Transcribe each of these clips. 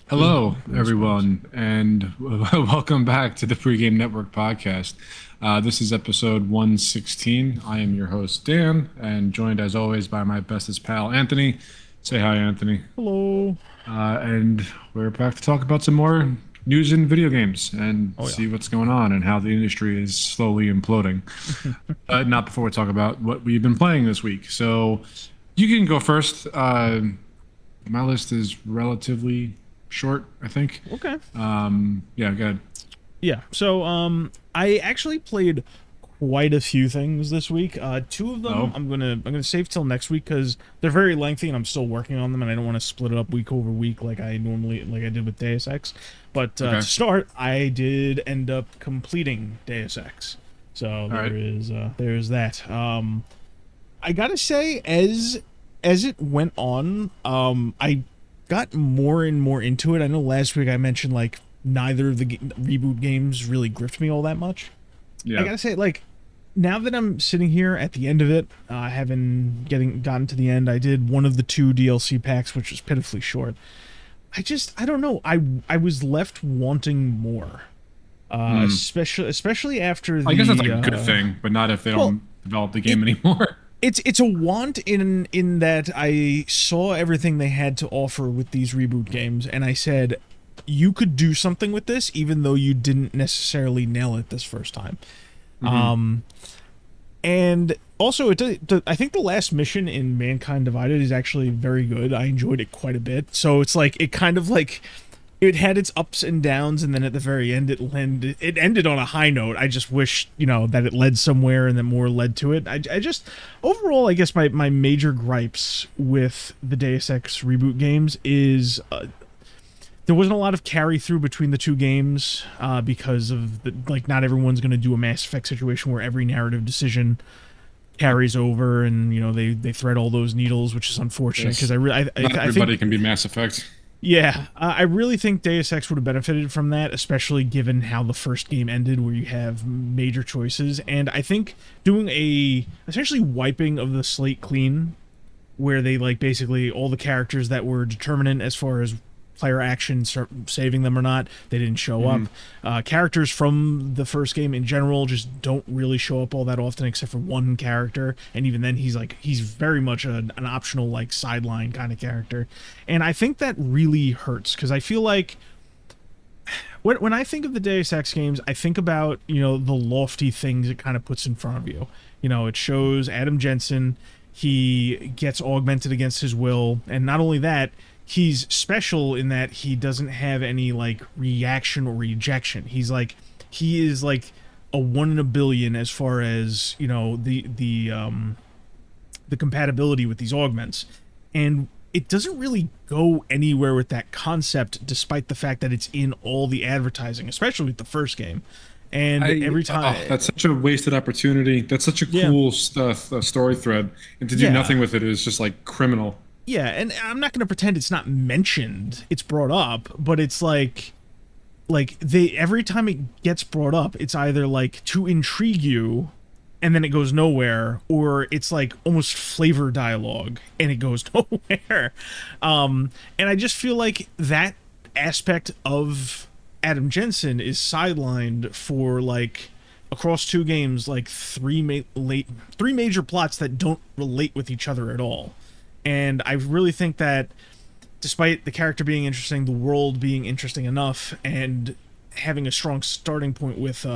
Hello, everyone, and welcome back to the Pregame Network Podcast. This is episode 116. I am your host, Dan, and joined as always by my bestest pal, Anthony. Say hi, Anthony. Hello. And we're back to talk about some more news in video games and see what's going on and how the industry is slowly imploding. Not before we talk about what we've been playing this week. So you can go first. My list is relatively short, I think. Okay. Yeah, go ahead. Yeah. So, I actually played quite a few things this week. Two of them I'm gonna save till next week because they're very lengthy and I'm still working on them and I don't want to split it up week over week like I did with Deus Ex. But to start, I did end up completing Deus Ex. So there's that. I gotta say, as it went on, I got more and more into it. I know last week I mentioned like neither of the reboot games really gripped me all that much. Yeah. I gotta say, like, now that I'm sitting here at the end of it, having gotten to the end, I did one of the two DLC packs, which was pitifully short. I don't know. I was left wanting more. Especially after the... I guess that's like a good thing, but not if they don't develop the game anymore. It's a want in that I saw everything they had to offer with these reboot games, and I said, you could do something with this, even though you didn't necessarily nail it this first time. And also, I think the last mission in Mankind Divided is actually very good. I enjoyed it quite a bit. So it's like, it kind of like... It had its ups and downs, and then at the very end, it ended on a high note. I just wish, that it led somewhere and then more led to it. I just, overall, I guess my major gripes with the Deus Ex reboot games is there wasn't a lot of carry through between the two games because of, not everyone's going to do a Mass Effect situation where every narrative decision carries over and, they thread all those needles, which is unfortunate because not everybody can be Mass Effect. Yeah, I really think Deus Ex would have benefited from that, especially given how the first game ended, where you have major choices. And I think doing essentially wiping of the slate clean, where they, basically all the characters that were determinant as far as player action, saving them or not, they didn't show up. Characters from the first game in general just don't really show up all that often, except for one character, and even then he's very much an optional sideline kind of character. And I think that really hurts because I feel like when I think of the Deus Ex games, I think about the lofty things it kind of puts in front of you. It shows Adam Jensen, he gets augmented against his will, and not only that, he's special in that he doesn't have any reaction or rejection. He is a 1 in a billion as far as the compatibility with these augments, and it doesn't really go anywhere with that concept, despite the fact that it's in all the advertising, especially with the first game. And every time that's such a wasted opportunity. That's such a cool story thread, and to do nothing with it is just criminal. Yeah, and I'm not going to pretend it's not mentioned. It's brought up, but it's every time it gets brought up, it's either to intrigue you, and then it goes nowhere, or it's almost flavor dialogue, and it goes nowhere. And I just feel like that aspect of Adam Jensen is sidelined for across two games, three major plots that don't relate with each other at all. And I really think that despite the character being interesting, the world being interesting enough, and having a strong starting point with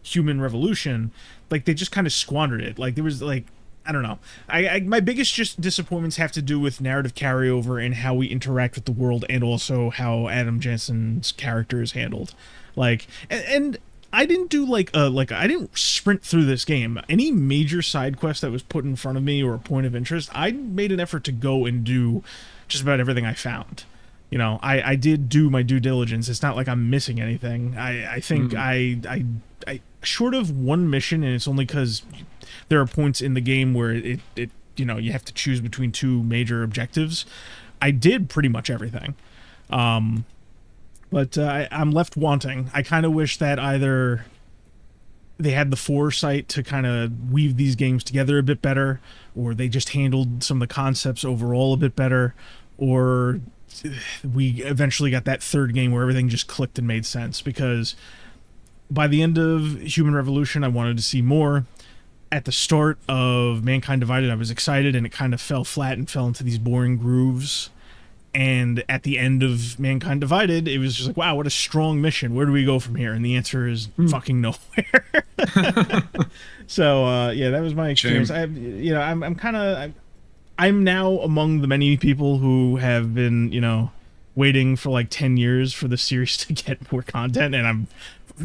Human Revolution, they just kind of squandered it. There was I don't know. My biggest disappointments have to do with narrative carryover and how we interact with the world, and also how Adam Jensen's character is handled. And I didn't do I didn't sprint through this game. Any major side quest that was put in front of me or a point of interest, I made an effort to go and do just about everything I found. I did do my due diligence. It's not like I'm missing anything. I think I short of one mission, and it's only because there are points in the game where it you have to choose between two major objectives. I did pretty much everything. But I'm left wanting. I kind of wish that either they had the foresight to kind of weave these games together a bit better, or they just handled some of the concepts overall a bit better, or we eventually got that third game where everything just clicked and made sense, because by the end of Human Revolution, I wanted to see more. At the start of Mankind Divided, I was excited, and it kind of fell flat and fell into these boring grooves. And at the end of Mankind Divided, it was just like, wow, what a strong mission. Where do we go from here? And the answer is fucking nowhere. So, yeah, that was my experience. I'm now among the many people who have been, waiting for like 10 years for the series to get more content, and I'm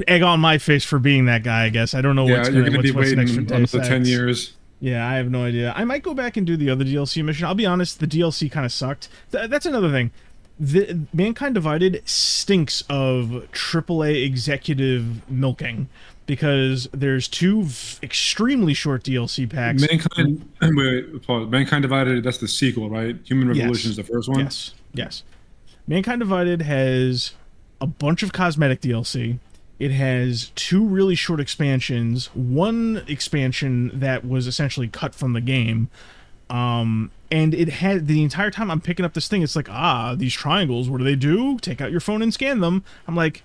egg on my face for being that guy, I guess. I don't know what's going to be waiting next for another 10 years. Yeah, I have no idea. I might go back and do the other DLC mission. I'll be honest, the DLC kind of sucked. That's another thing. The Mankind Divided stinks of AAA executive milking, because there's two extremely short DLC packs. Mankind Divided, that's the sequel, right? Human Revolution is the first one? Yes. Mankind Divided has a bunch of cosmetic DLC. It has two really short expansions, one expansion that was essentially cut from the game, and it had, the entire time I'm picking up this thing, it's like, these triangles, what do they do? Take out your phone and scan them. I'm like,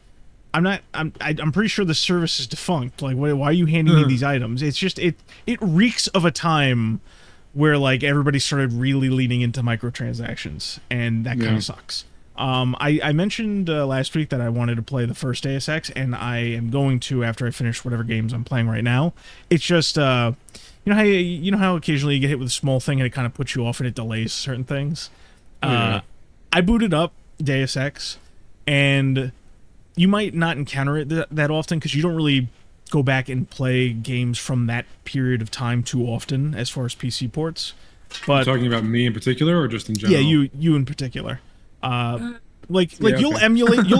I'm pretty sure the service is defunct. Like, why are you handing me these items? It's just, it reeks of a time where, like, everybody started really leaning into microtransactions, and that kind of sucks. I mentioned last week that I wanted to play the first Deus Ex, and I am going to after I finish whatever games I'm playing right now. It's just, you know how occasionally you get hit with a small thing and it kind of puts you off and it delays certain things? I booted up Deus Ex, and you might not encounter it that often because you don't really go back and play games from that period of time too often as far as PC ports. But you're talking about me in particular, or just in general? Yeah, you in particular. You'll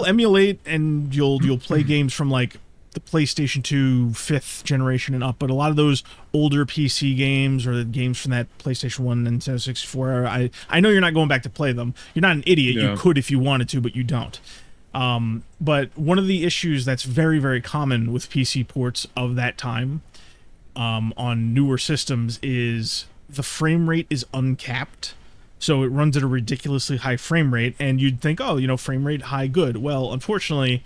emulate and you'll play games from like the PlayStation 2 5th generation and up, but a lot of those older PC games or the games from that PlayStation 1 and Nintendo 64, I know you're not going back to play them. You're not an idiot. You could if you wanted to, but you don't. But one of the issues that's very, very common with PC ports of that time on newer systems is the frame rate is uncapped. So it runs at a ridiculously high frame rate, and you'd think, frame rate high, good. Well, unfortunately,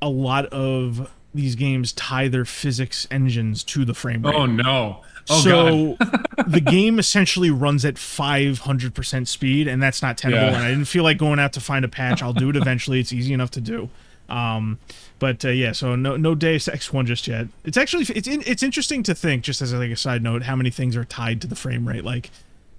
a lot of these games tie their physics engines to the frame rate. Oh, no. Oh, so the game essentially runs at 500% speed, and that's not tenable, and I didn't feel like going out to find a patch. I'll do it eventually. It's easy enough to do. So no Deus Ex 1 just yet. It's actually, it's interesting to think, just as like a side note, how many things are tied to the frame rate. Like,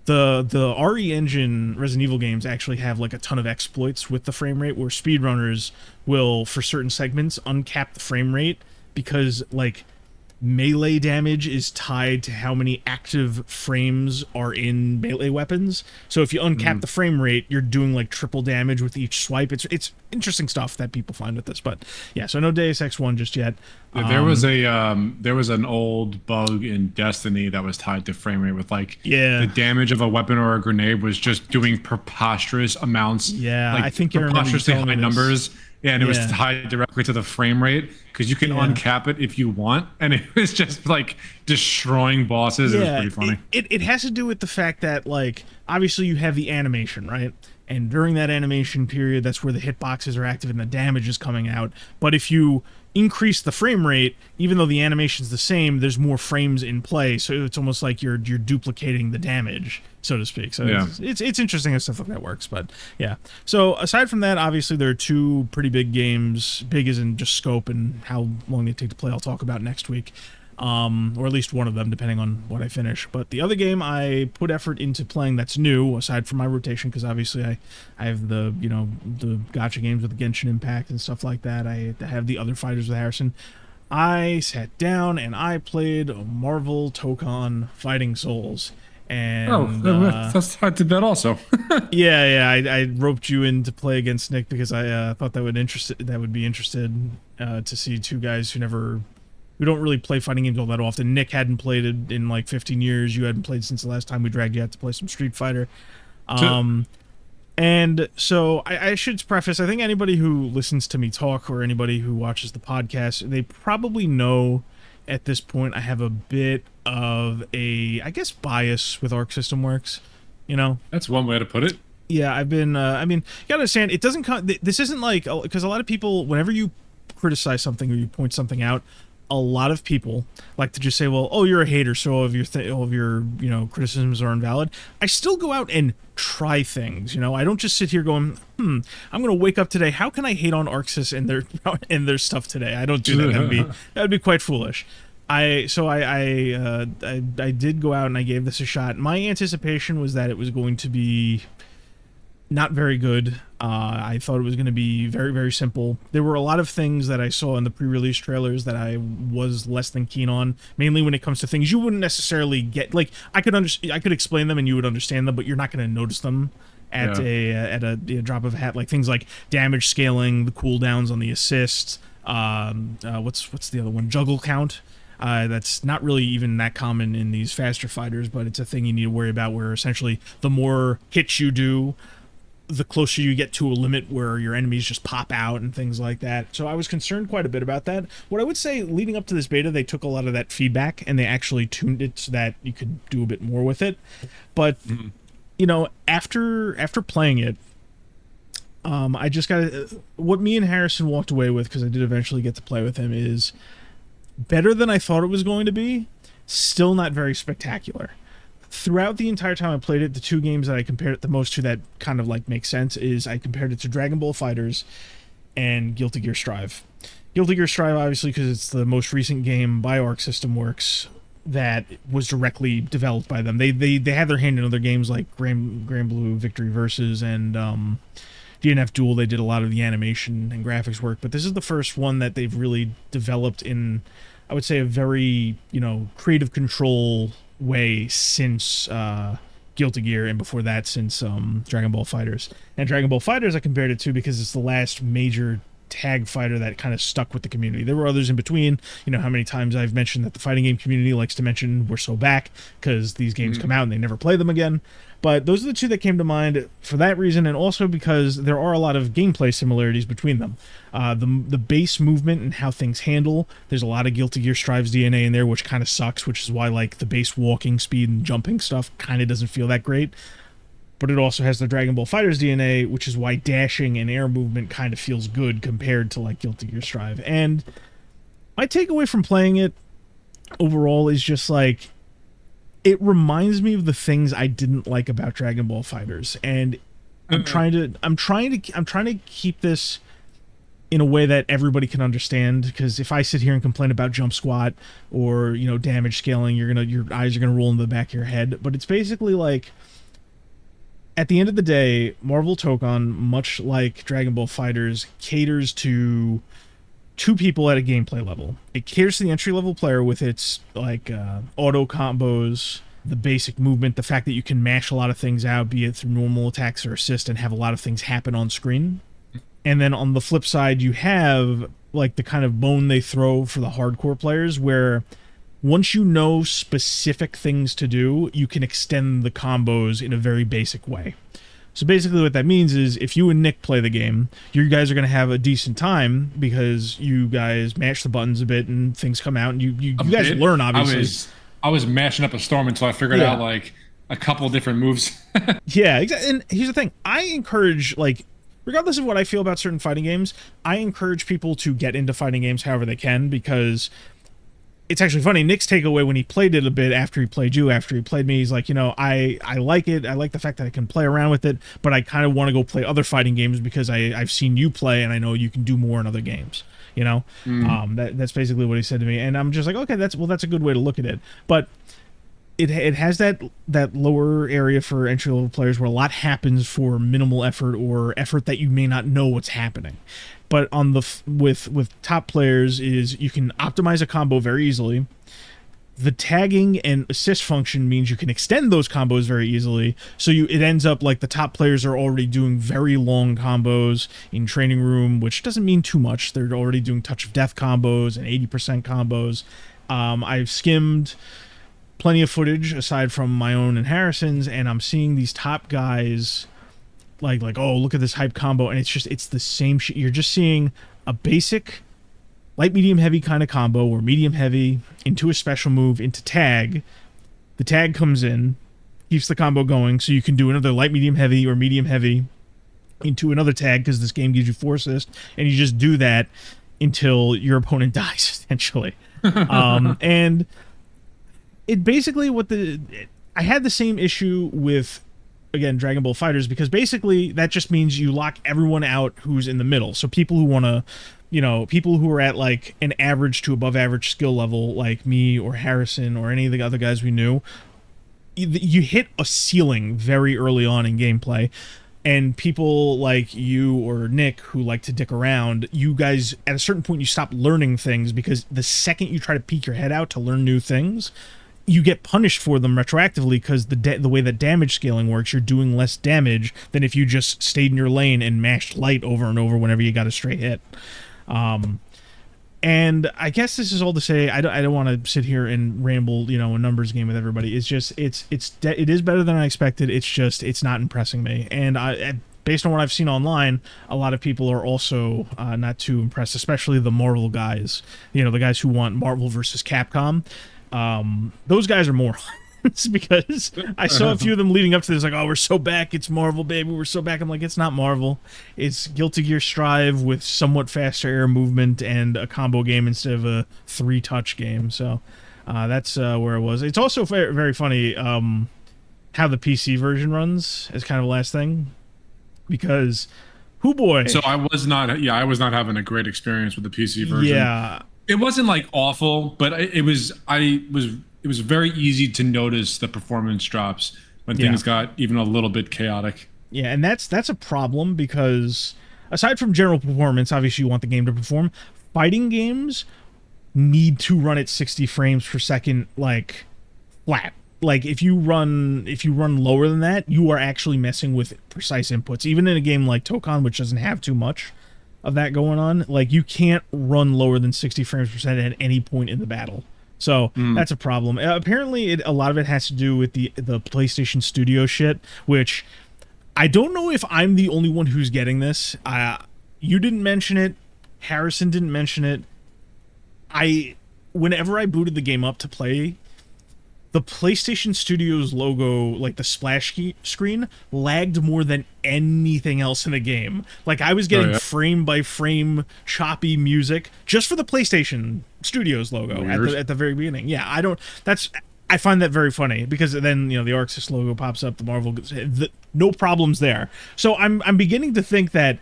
the RE Engine Resident Evil games actually have like a ton of exploits with the frame rate, where speedrunners will, for certain segments, uncap the frame rate because like melee damage is tied to how many active frames are in melee weapons. So if you uncap the frame rate, you're doing like triple damage with each swipe. It's interesting stuff that people find with this, but yeah. So no Deus Ex 1 just yet. There was an old bug in Destiny that was tied to frame rate with like the damage of a weapon or a grenade was just doing preposterous amounts. Yeah, like, I think you remember preposterously telling high me this. numbers. Yeah, and it was tied directly to the frame rate because you can uncap it if you want, and it was just like destroying bosses. It was pretty funny. It has to do with the fact that, like, obviously you have the animation, right? And during that animation period, that's where the hitboxes are active and the damage is coming out. But if you increase the frame rate, even though the animation's the same, there's more frames in play, so it's almost like you're duplicating the damage, so to speak. So it's interesting how stuff like that works. But yeah. So aside from that, obviously there are two pretty big games, big as in just scope and how long they take to play, I'll talk about next week. Or at least one of them, depending on what I finish. But the other game I put effort into playing that's new, aside from my rotation, because obviously I have the gacha games with the Genshin Impact and stuff like that. I have the other fighters with Harrison. I sat down and I played Marvel Tokon Fighting Souls. And that's hard to bet also. I roped you in to play against Nick because I thought that would be interested to see two guys who don't really play fighting games all that often. Nick hadn't played it in like 15 years. You hadn't played since the last time we dragged you out to play some Street Fighter. And so I should preface, I think anybody who listens to me talk or anybody who watches the podcast, they probably know at this point I have a bit of a, I guess, bias with Arc System Works. You know? That's one way to put it. Yeah, I've been. I mean, you gotta understand, it doesn't come. This isn't like, because a lot of people, whenever you criticize something or you point something out, a lot of people like to just say, "Well, oh, you're a hater, so all of your criticisms are invalid." I still go out and try things. I don't just sit here going, I'm gonna wake up today. How can I hate on Arxis and their and their stuff today? I don't do that. That'd be quite foolish. I did go out and I gave this a shot. My anticipation was that it was going to be not very good. I thought it was going to be very, very simple. There were a lot of things that I saw in the pre-release trailers that I was less than keen on, mainly when it comes to things you wouldn't necessarily get. Like, I could explain them and you would understand them, but you're not going to notice them at a drop of a hat. Like things like damage scaling, the cooldowns on the assists. What's the other one? Juggle count. That's not really even that common in these faster fighters, but it's a thing you need to worry about, where essentially the more hits you do, the closer you get to a limit where your enemies just pop out and things like that. So I was concerned quite a bit about that. What I would say, leading up to this beta, they took a lot of that feedback and they actually tuned it so that you could do a bit more with it. But after playing it, I just got what me and Harrison walked away with, because I did eventually get to play with him, is better than I thought it was going to be. Still not very spectacular. Throughout the entire time I played it, the two games that I compared it the most to that kind of like make sense is I compared it to Dragon Ball FighterZ and Guilty Gear Strive. Guilty Gear Strive, obviously, because it's the most recent game by Arc System Works that was directly developed by them. They had their hand in other games like Grand Blue Victory Versus and DNF Duel. They did a lot of the animation and graphics work, but this is the first one that they've really developed in, I would say, a very creative control way since Guilty Gear, and before that since Dragon Ball FighterZ. And Dragon Ball FighterZ I compared it to because it's the last major tag fighter that kind of stuck with the community. There were others in between. How many times I've mentioned that the fighting game community likes to mention we're so back because these games come out and they never play them again. But those are the two that came to mind for that reason, and also because there are a lot of gameplay similarities between them. The base movement and how things handle, there's a lot of Guilty Gear Strive's DNA in there, which kind of sucks, which is why like the base walking speed and jumping stuff kind of doesn't feel that great. But it also has the Dragon Ball FighterZ DNA, which is why dashing and air movement kind of feels good compared to like Guilty Gear Strive. And my takeaway from playing it overall is just like, it reminds me of the things I didn't like about Dragon Ball FighterZ, and I'm trying to keep this in a way that everybody can understand, because if I sit here and complain about jump squat or damage scaling, your eyes are gonna roll in the back of your head. But it's basically like, at the end of the day, Marvel Tokon, much like Dragon Ball FighterZ, caters to two people at a gameplay level. It caters to the entry-level player with its like auto combos, the basic movement, the fact that you can mash a lot of things out, be it through normal attacks or assist, and have a lot of things happen on screen. And then on the flip side, you have like the kind of bone they throw for the hardcore players, where once you know specific things to do, you can extend the combos in a very basic way. So basically what that means is, if you and Nick play the game, you guys are going to have a decent time because you guys mash the buttons a bit and things come out, and you guys learn, obviously. I was mashing up a storm until I figured out like a couple different moves. Yeah, exactly. And here's the thing. I encourage, like, regardless of what I feel about certain fighting games, I encourage people to get into fighting games however they can, because it's actually funny. Nick's takeaway when he played it a bit after he played you, after he played me, he's like, I like it. I like the fact that I can play around with it, but I kind of want to go play other fighting games because I've seen you play and I know you can do more in other games. That's basically what he said to me, and I'm just like, okay, that's a good way to look at it. But it has that lower area for entry level players where a lot happens for minimal effort, or effort that you may not know what's happening. But on with top players is you can optimize a combo very easily. The tagging and assist function means you can extend those combos very easily. So it ends up like the top players are already doing very long combos in training room, which doesn't mean too much. They're already doing touch of death combos and 80% combos. I've skimmed plenty of footage aside from my own and Harrison's, and I'm seeing these top guys like, oh, look at this hype combo, and it's the same shit. You're just seeing a basic light, medium, heavy kind of combo, or medium, heavy into a special move into tag. The tag comes in, keeps the combo going, so you can do another light, medium, heavy, or medium, heavy into another tag, because this game gives you 4 assists, and you just do that until your opponent dies, essentially. And it basically I had the same issue with, again, Dragon Ball FighterZ, because basically that just means you lock everyone out who's in the middle. So people who want to, people who are at like an average to above average skill level, like me or Harrison or any of the other guys we knew, you hit a ceiling very early on in gameplay. And people like you or Nick, who like to dick around, you guys, at a certain point, you stop learning things, because the second you try to peek your head out to learn new things, you get punished for them retroactively, because the way that damage scaling works, you're doing less damage than if you just stayed in your lane and mashed light over and over whenever you got a straight hit. And I guess this is all to say, I don't want to sit here and ramble, a numbers game with everybody. It's just, it is better than I expected. It's just, it's not impressing me. And based on what I've seen online, a lot of people are also not too impressed, especially the Marvel guys. The guys who want Marvel versus Capcom. Those guys are morons, because I saw a few of them leading up to this, like, oh, we're so back, it's Marvel, baby, we're so back. I'm like, it's not Marvel, it's Guilty Gear Strive with somewhat faster air movement and a combo game instead of a 3-touch game. So that's where it was. It's also very, very funny how the PC version runs, as kind of the last thing, because boy. So I was not having a great experience with the PC version. Yeah. It wasn't like awful, but it was very easy to notice the performance drops when things got even a little bit chaotic. Yeah, and that's a problem, because aside from general performance, obviously you want the game to perform, fighting games need to run at 60 frames per second, like, flat. Like, if you run lower than that, you are actually messing with precise inputs. Even in a game like Tokon, which doesn't have too much of that going on, like, you can't run lower than 60 frames per second at any point in the battle. So that's a problem. Apparently, a lot of it has to do with the PlayStation Studio shit, which I don't know if I'm the only one who's getting this. You didn't mention it. Harrison didn't mention it. Whenever I booted the game up to play, the PlayStation Studios logo, like the splash screen, lagged more than anything else in the game. Like, I was getting frame by frame choppy music just for the PlayStation Studios logo at the very beginning. Yeah, I find that very funny, because then, the ArcSys logo pops up, the Marvel, no problems there. So I'm beginning to think that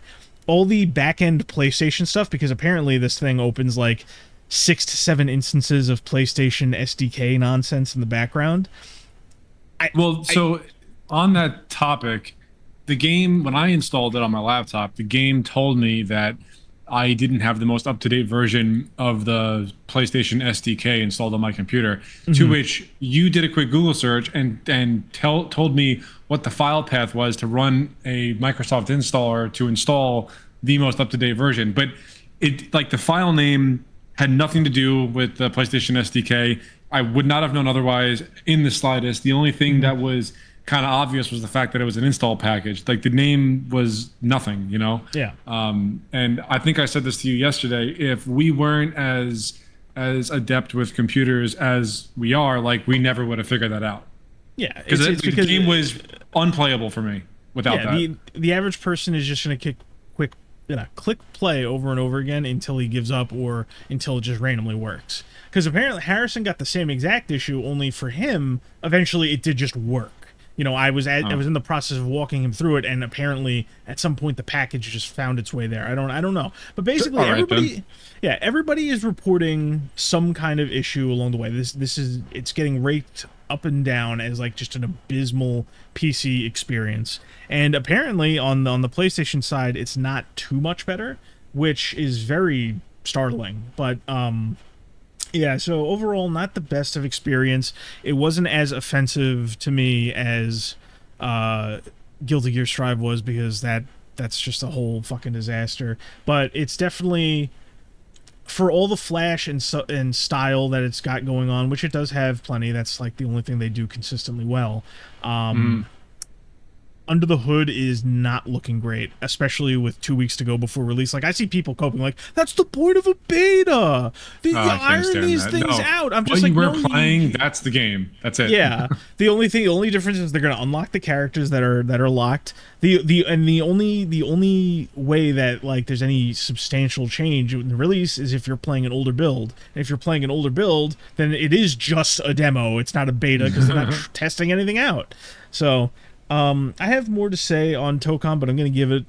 all the back-end PlayStation stuff, because apparently this thing opens like 6 to 7 instances of PlayStation SDK nonsense in the background. On that topic, the game, when I installed it on my laptop, the game told me that I didn't have the most up-to-date version of the PlayStation SDK installed on my computer, to which you did a quick Google search and told me what the file path was to run a Microsoft installer to install the most up-to-date version. But the file name had nothing to do with the PlayStation SDK. I would not have known otherwise in the slightest. The only thing that was kind of obvious was the fact that it was an install package. Like, the name was nothing, Yeah. And I think I said this to you yesterday. If we weren't as adept with computers as we are, like, we never would have figured that out. Yeah, because the game was unplayable for me without that. The average person is just going to click play over and over again until he gives up, or until it just randomly works. Because apparently Harrison got the same exact issue, only for him, eventually it did just work. I was in the process of walking him through it, and apparently at some point the package just found its way there. I don't know. But basically everybody is reporting some kind of issue along the way. It's getting raked up and down as like just an abysmal PC experience. And apparently on the PlayStation side, it's not too much better, which is very startling. But yeah, so overall, not the best of experience. It wasn't as offensive to me as Guilty Gear Strive was, because that's just a whole fucking disaster. But it's definitely, for all the flash and style that it's got going on, which it does have plenty. That's like the only thing they do consistently well. under the hood is not looking great, especially with 2 weeks to go before release. Like, I see people coping like, that's the point of a beta. You iron these things out. I'm just like, we're playing. That's the game. That's it. Yeah. The only difference is they're gonna unlock the characters that are locked. The only way that like there's any substantial change in the release is if you're playing an older build. And if you're playing an older build, then it is just a demo. It's not a beta because they're not testing anything out. So. I have more to say on Tocom, but I'm going to give it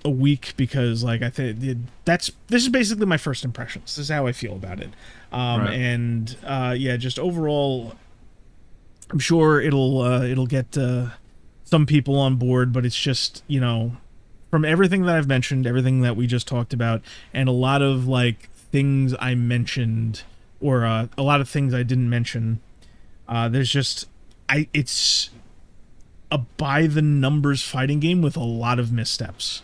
a week because, like, I think this is basically my first impressions. This is how I feel about it. Right. And yeah, just overall, I'm sure it'll get some people on board, but it's just, you know, from everything that I've mentioned, everything that we just talked about, and a lot of like things I mentioned or a lot of things I didn't mention. There's just it's a by the numbers fighting game with a lot of missteps.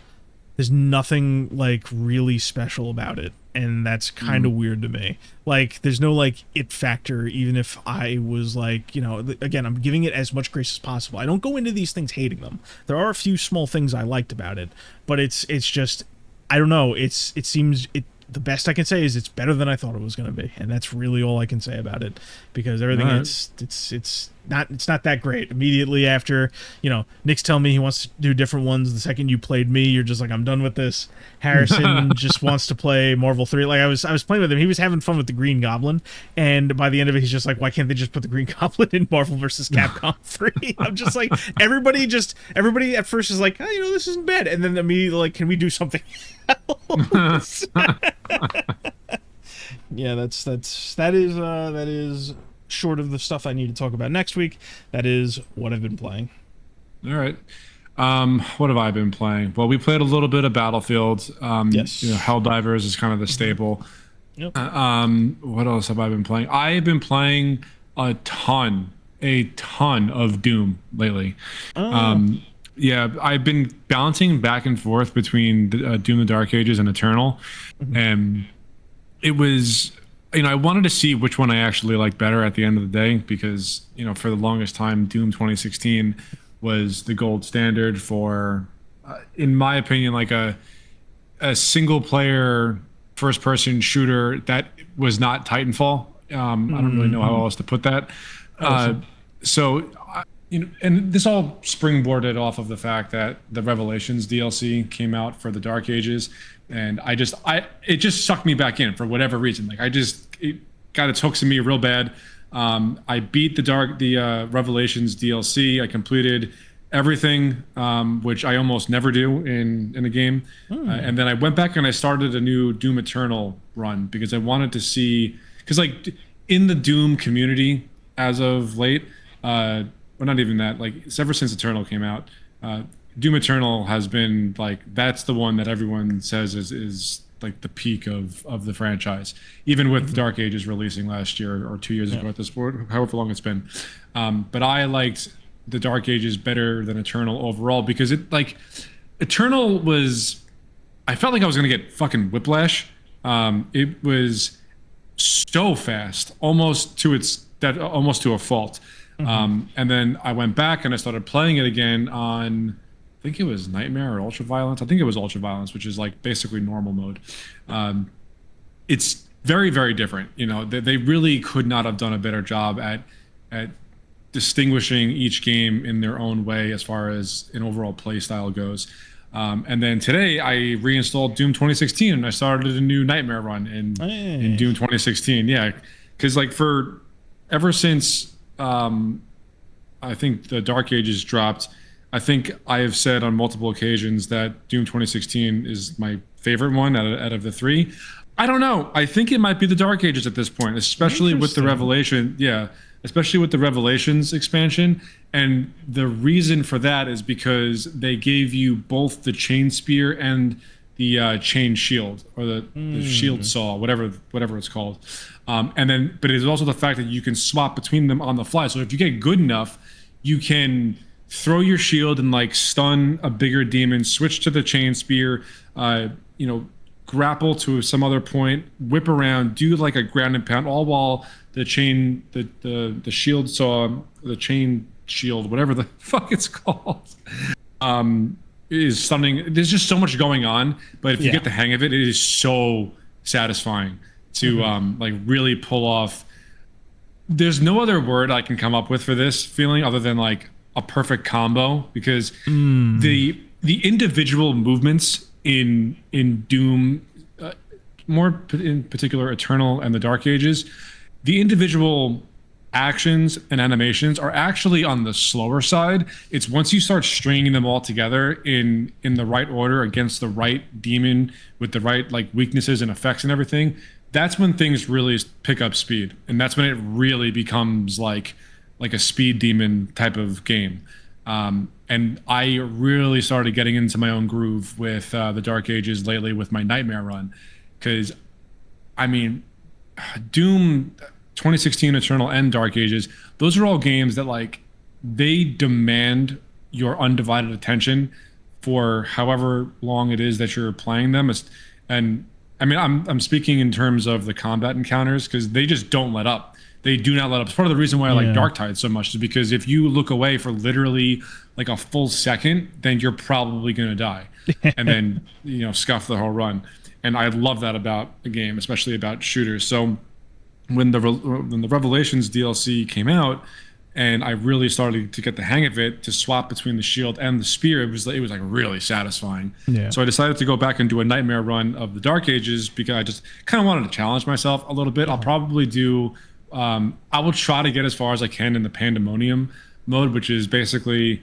There's nothing like really special about it, and that's kind of weird to me. Like, there's no like it factor, even if I was like, you know, again, I'm giving it as much grace as possible. I don't go into these things hating them. There are a few small things I liked about it, but it's just, I don't know. It seems the best I can say is it's better than I thought it was going to be, and that's really all I can say about it, because everything it's not that great. Immediately after, you know, Nick's telling me he wants to do different ones. The second you played me, you're just like, I'm done with this. Harrison just wants to play Marvel 3. Like, I was playing with him. He was having fun with the Green Goblin, and by the end of it, he's just like, why can't they just put the Green Goblin in Marvel vs. Capcom 3? I'm just like, everybody at first is like, oh, you know, this isn't bad, and then immediately like, can we do something else? Yeah, that is short of the stuff I need to talk about next week. That is what I've been playing. All right. What have I been playing? Well, we played a little bit of Battlefield. Yes. You know, Helldivers is kind of the staple. Yep. What else have I been playing? I have been playing a ton of Doom lately. Yeah, I've been bouncing back and forth between Doom: The Dark Ages and Eternal, and it was, you know, I wanted to see which one I actually liked better at the end of the day, because, you know, for the longest time, Doom 2016 was the gold standard for, in my opinion, like a single player first person shooter that was not Titanfall. I don't really know how else to put that. So, you know, and this all springboarded off of the fact that the Revelations DLC came out for the Dark Ages, and it just sucked me back in for whatever reason. Like, it got its hooks in me real bad. I beat the Revelations DLC. I completed everything, which I almost never do in a game. And then I went back and I started a new Doom Eternal run, because I wanted to see, because like in the Doom community as of late, well, not even that, like ever since Eternal came out, Doom Eternal has been like, that's the one that everyone says is like the peak of the franchise, even with Dark Ages releasing last year or 2 years ago at this point, however long it's been. But I liked the Dark Ages better than Eternal overall, because it, like, Eternal was, I felt like I was gonna get fucking whiplash. It was so fast, almost to a fault. And then I went back and I started playing it again on, I think it was Nightmare or Ultraviolence. I think it was Ultraviolence, which is like basically normal mode. It's very, very different. You know, they really could not have done a better job at distinguishing each game in their own way as far as an overall play style goes. And then today I reinstalled Doom 2016 and I started a new Nightmare run in Doom 2016. Yeah, because like ever since I think the Dark Ages dropped, I think I have said on multiple occasions that Doom 2016 is my favorite one out of the three. I don't know. I think it might be the Dark Ages at this point, especially with the Revelation. Yeah, especially with the Revelations expansion. And the reason for that is because they gave you both the chain spear and the chain shield, or the shield saw, whatever it's called. And then, but it's also the fact that you can swap between them on the fly. So if you get good enough, you can throw your shield and like stun a bigger demon, switch to the chain spear, you know, grapple to some other point, whip around, do like a ground and pound, all while the chain, the shield saw, the chain shield, whatever the fuck it's called, is something. There's just so much going on, but if you get the hang of it, it is so satisfying to like really pull off. There's no other word I can come up with for this feeling other than like a perfect combo, because the individual movements in Doom, more in particular Eternal and the Dark Ages, the individual actions and animations are actually on the slower side. It's once you start stringing them all together in the right order against the right demon with the right like weaknesses and effects and everything, that's when things really pick up speed, and that's when it really becomes like a speed demon type of game. And I really started getting into my own groove with the Dark Ages lately with my Nightmare run, because I mean, Doom 2016 Eternal and Dark Ages, those are all games that like they demand your undivided attention for however long it is that you're playing them. And I mean, I'm speaking in terms of the combat encounters, because they just don't let up. They do not let up. It's part of the reason why I like Darktide so much, is because if you look away for literally like a full second, then you're probably going to die, and then scuff the whole run. And I love that about a game, especially about shooters. So when the Revelations DLC came out, and I really started to get the hang of it, to swap between the shield and the spear, it was like really satisfying. Yeah. So I decided to go back and do a Nightmare run of the Dark Ages, because I just kind of wanted to challenge myself a little bit. I'll probably do, I will try to get as far as I can in the Pandemonium mode, which is basically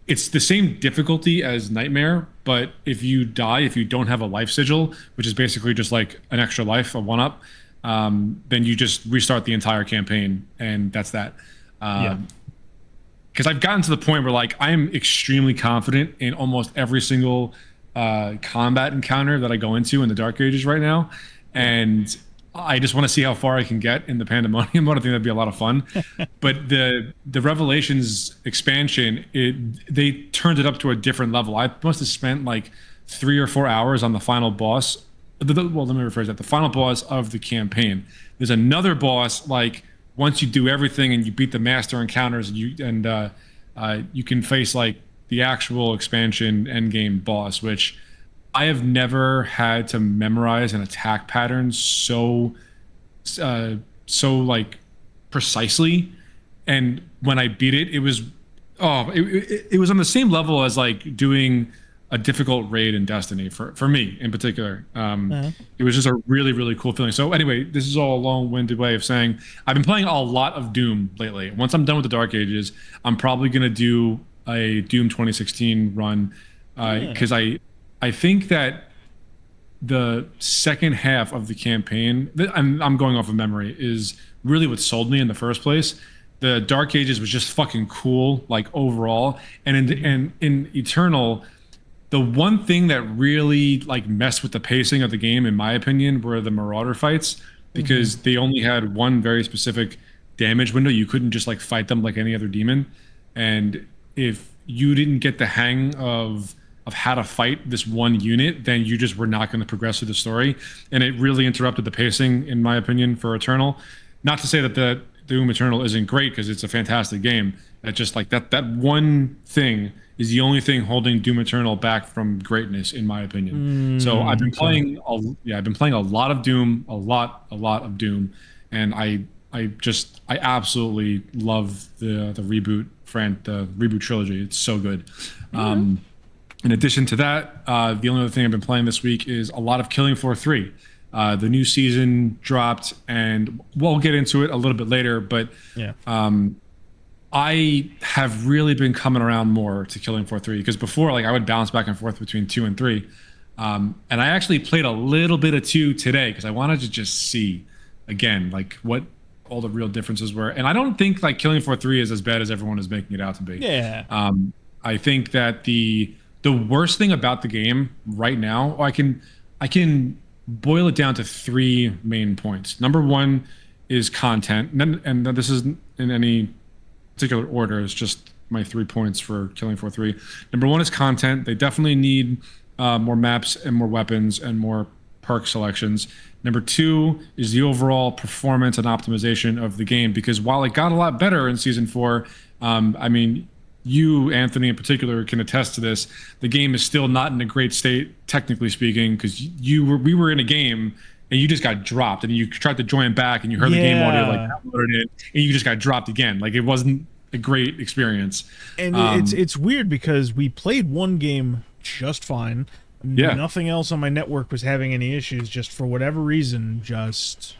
it's the same difficulty as Nightmare, but if you die, if you don't have a life sigil, which is basically just like an extra life, a 1-up, then you just restart the entire campaign, and that's that. Because I've gotten to the point where like I am extremely confident in almost every single combat encounter that I go into in the Dark Ages right now, and I just want to see how far I can get in the Pandemonium mode. I think that'd be a lot of fun. But the Revelations expansion, they turned it up to a different level. I must have spent like 3 or 4 hours on the final boss. Well, let me rephrase that. The final boss of the campaign. There's another boss, like once you do everything and you beat the master encounters, and you can face like the actual expansion endgame boss, which I have never had to memorize an attack pattern so like precisely. And when I beat it, it was it was on the same level as like doing a difficult raid in Destiny for me in particular. It was just a really, really cool feeling. So anyway, this is all a long-winded way of saying I've been playing a lot of Doom lately. Once I'm done with the Dark Ages, I'm probably going to do a Doom 2016 run, because I think that the second half of the campaign, I'm going off of memory, is really what sold me in the first place. The Dark Ages was just fucking cool, like overall, and in Eternal, the one thing that really like messed with the pacing of the game, in my opinion, were the Marauder fights, because they only had one very specific damage window. You couldn't just like fight them like any other demon, and if you didn't get the hang of how to fight this one unit, then you just were not going to progress through the story, and it really interrupted the pacing, in my opinion, for Eternal. Not to say that the Doom Eternal isn't great, because it's a fantastic game. That just like that one thing is the only thing holding Doom Eternal back from greatness, in my opinion. So I've been playing a lot of Doom, a lot of Doom, and I absolutely love the reboot the reboot trilogy. It's so good. In addition to that, the only other thing I've been playing this week is a lot of Killing Floor 3. The new season dropped, and we'll get into it a little bit later, but I have really been coming around more to Killing Floor 3, because before, like, I would bounce back and forth between 2 and 3. And I actually played a little bit of 2 today, because I wanted to just see, again, like, what all the real differences were. And I don't think, like, Killing Floor 3 is as bad as everyone is making it out to be. Yeah. I think that the worst thing about the game right now, I can boil it down to 3 main points. Number 1 is content, and this isn't in any particular order. It's just my 3 points for Killing Floor 3. Number 1 is content. They definitely need more maps and more weapons and more perk selections. Number 2 is the overall performance and optimization of the game, because while it got a lot better in Season 4, I mean, you, Anthony, in particular, can attest to this. The game is still not in a great state, technically speaking, because we were in a game and you just got dropped, and you tried to join back, and you heard the game audio like downloaded it, and you just got dropped again. Like, it wasn't a great experience. And it's weird because we played one game just fine. Yeah. Nothing else on my network was having any issues. Just for whatever reason, just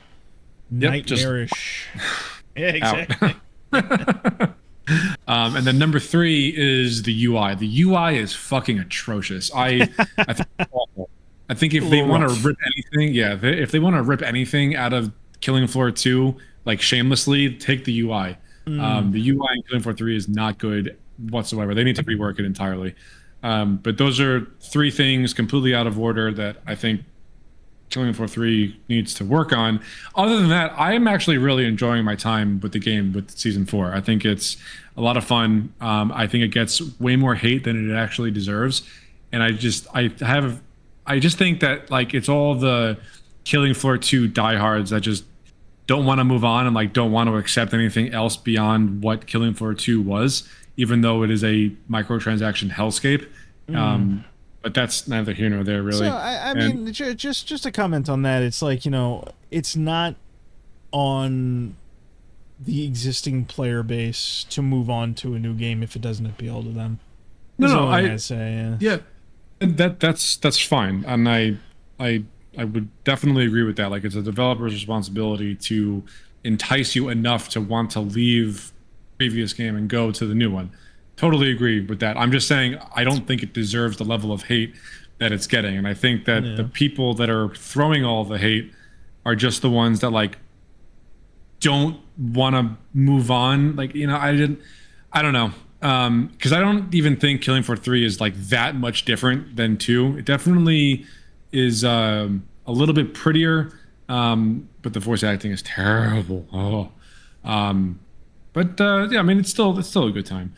nightmarish. Yeah, exactly. And then number 3 is the UI. The UI is fucking atrocious. I think it's awful. I think if they want to rip anything, if they want to rip anything out of Killing Floor 2, like shamelessly, take the UI. The UI in Killing Floor 3 is not good whatsoever. They need to rework it entirely. But those are 3 things completely out of order that I think Killing Floor 3 needs to work on. Other than that, I am actually really enjoying my time with the game with Season 4. I think it's a lot of fun. I think it gets way more hate than it actually deserves. And I just think that, like, it's all the Killing Floor 2 diehards that just don't want to move on and, like, don't want to accept anything else beyond what Killing Floor 2 was, even though it is a microtransaction hellscape. But that's neither here nor there, really. So, I mean, just to comment on that, it's like, it's not on the existing player base to move on to a new game if it doesn't appeal to them. No, I'd say, yeah. That's fine, and I would definitely agree with that. Like, it's a developer's responsibility to entice you enough to want to leave the previous game and go to the new one. Totally agree with that. I'm just saying I don't think it deserves the level of hate that it's getting, and I think that the people that are throwing all the hate are just the ones that, like, don't want to move on. Like, I don't know. Because I don't even think Killing Floor 3 is, like, that much different than 2. It definitely is a little bit prettier, but the voice acting is terrible. But yeah, I mean, it's still a good time.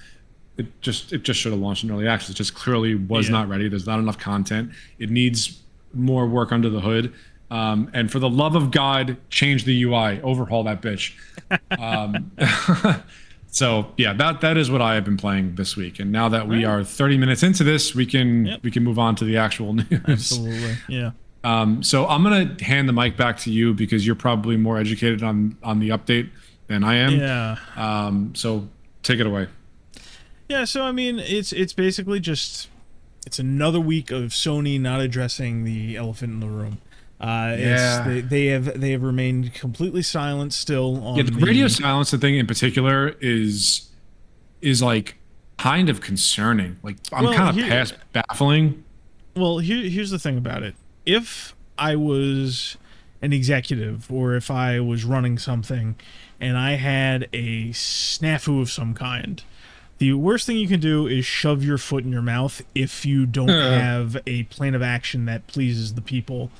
It just should have launched in early access. It just clearly was not ready. There's not enough content. It needs more work under the hood. And for the love of God, change the UI, overhaul that bitch. So yeah, that is what I have been playing this week. And now that we are 30 minutes into this, we can move on to the actual news. Absolutely, yeah. So I'm gonna hand the mic back to you because you're probably more educated on the update than I am. Yeah. So take it away. Yeah. So I mean, it's basically just another week of Sony not addressing the elephant in the room. They have remained completely silent still on the radio silence thing in particular is like kind of concerning. Like, I'm kind of past baffling. Well, here's the thing about it. If I was an executive or if I was running something and I had a snafu of some kind, the worst thing you can do is shove your foot in your mouth if you don't have a plan of action that pleases the people.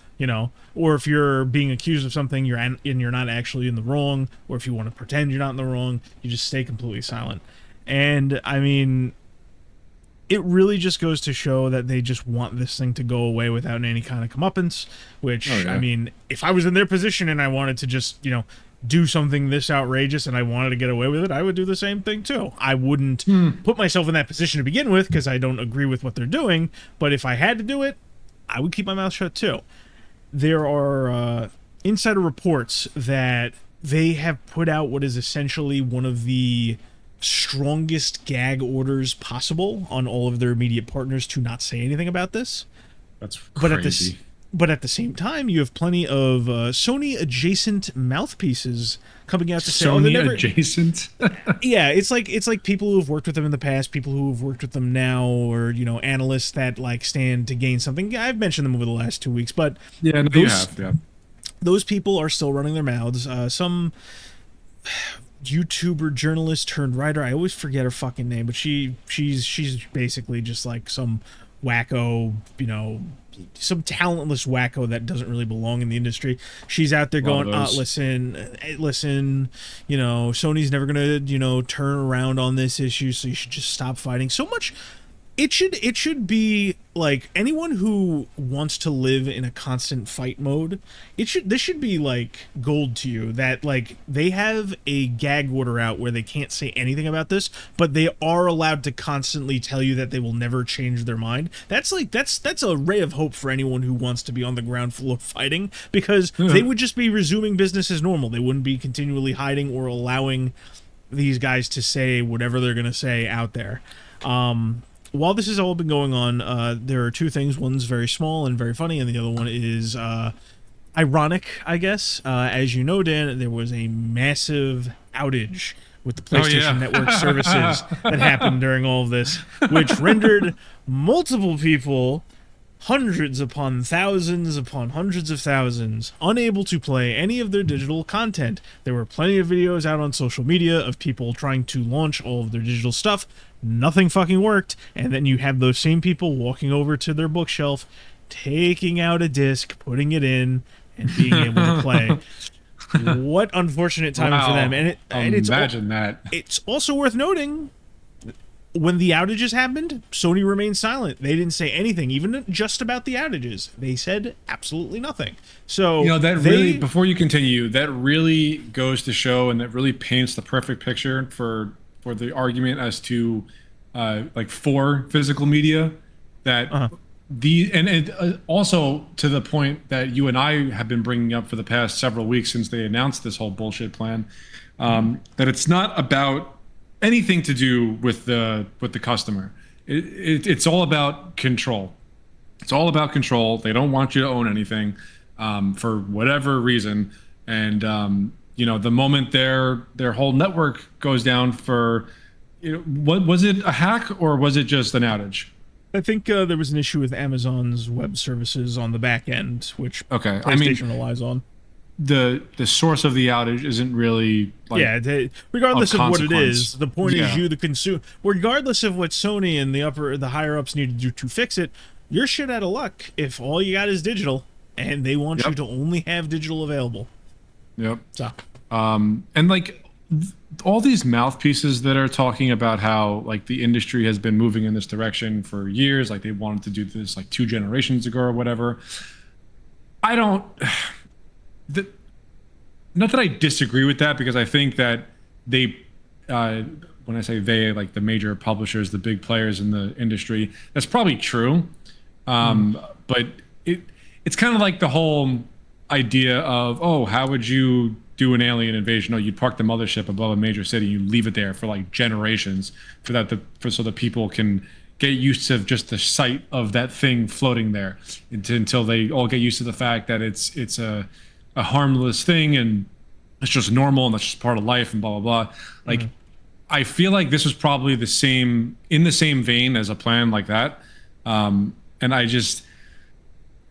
Or if you're being accused of something and you're not actually in the wrong, or if you want to pretend you're not in the wrong, you just stay completely silent. And I mean, it really just goes to show that they just want this thing to go away without any kind of comeuppance, which, I mean, if I was in their position and I wanted to just, do something this outrageous and I wanted to get away with it, I would do the same thing too. I wouldn't put myself in that position to begin with because I don't agree with what they're doing, but if I had to do it, I would keep my mouth shut too. There are insider reports that they have put out what is essentially one of the strongest gag orders possible on all of their immediate partners to not say anything about this. That's crazy. But at the same time, you have plenty of Sony adjacent mouthpieces coming out to say Sony adjacent. Yeah, it's like people who have worked with them in the past, people who have worked with them now, or analysts that like stand to gain something. I've mentioned them over the last 2 weeks, but those people are still running their mouths. Some YouTuber journalist turned writer, I always forget her fucking name, but she's basically just like some wacko, some talentless wacko that doesn't really belong in the industry. She's out there going, listen, Sony's never gonna, turn around on this issue, so you should just stop fighting. So much It should be like anyone who wants to live in a constant fight mode. This should be like gold to you that like they have a gag order out where they can't say anything about this, but they are allowed to constantly tell you that they will never change their mind. That's a ray of hope for anyone who wants to be on the ground floor fighting, because they would just be resuming business as normal. They wouldn't be continually hiding or allowing these guys to say whatever they're going to say out there. While this has all been going on, there are two things. One's very small and very funny, and the other one is ironic, I guess. As you know, Dan, there was a massive outage with the PlayStation Network services that happened during all of this, which rendered multiple people, hundreds upon thousands upon hundreds of thousands, unable to play any of their digital content. There were plenty of videos out on social media of people trying to launch all of their digital stuff. Nothing fucking worked, and then you have those same people walking over to their bookshelf, taking out a disc, putting it in, and being able to play. What unfortunate timing for them. And imagine that. It's also worth noting, when the outages happened, Sony remained silent. They didn't say anything, even just about the outages. They said absolutely nothing. So really, before you continue, that really goes to show, and that really paints the perfect picture for the argument as to for physical media, that also to the point that you and I have been bringing up for the past several weeks since they announced this whole bullshit plan, that it's not about anything to do with the customer. It's all about control. It's all about control. They don't want you to own anything for whatever reason, and the moment their whole network goes down for, what was it, a hack or was it just an outage? I think there was an issue with Amazon's web services on the back end, which PlayStation relies on. The source of the outage isn't really regardless of what it is. The point is you, the consumer, regardless of what Sony and the higher ups need to do to fix it, you're shit out of luck if all you got is digital and they want you to only have digital available. Yep. So, and all these mouthpieces that are talking about how the industry has been moving in this direction for years, they wanted to do this 2 generations ago or whatever. I don't. Not that I disagree with that, because I think that they, when I say they, the major publishers, the big players in the industry, that's probably true. But it's kind of like the whole idea of, how would you do an alien invasion? You'd park the mothership above a major city, you leave it there for generations so that people can get used to just the sight of that thing floating there until they all get used to the fact that it's a harmless thing and it's just normal and that's just part of life and blah blah blah. I feel like this was probably in the same vein as a plan like that, and I just,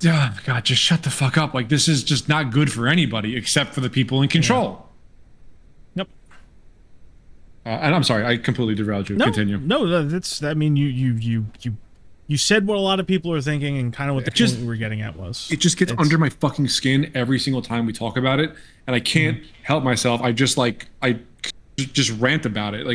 God, just shut the fuck up. This is just not good for anybody except for the people in control. Yep. And I'm sorry, I completely derailed you. Continue. No, that's. I mean, you said what a lot of people are thinking, and kind of what the point we were getting at was. It just gets under my fucking skin every single time we talk about it, and I can't help myself. I just I just rant about it.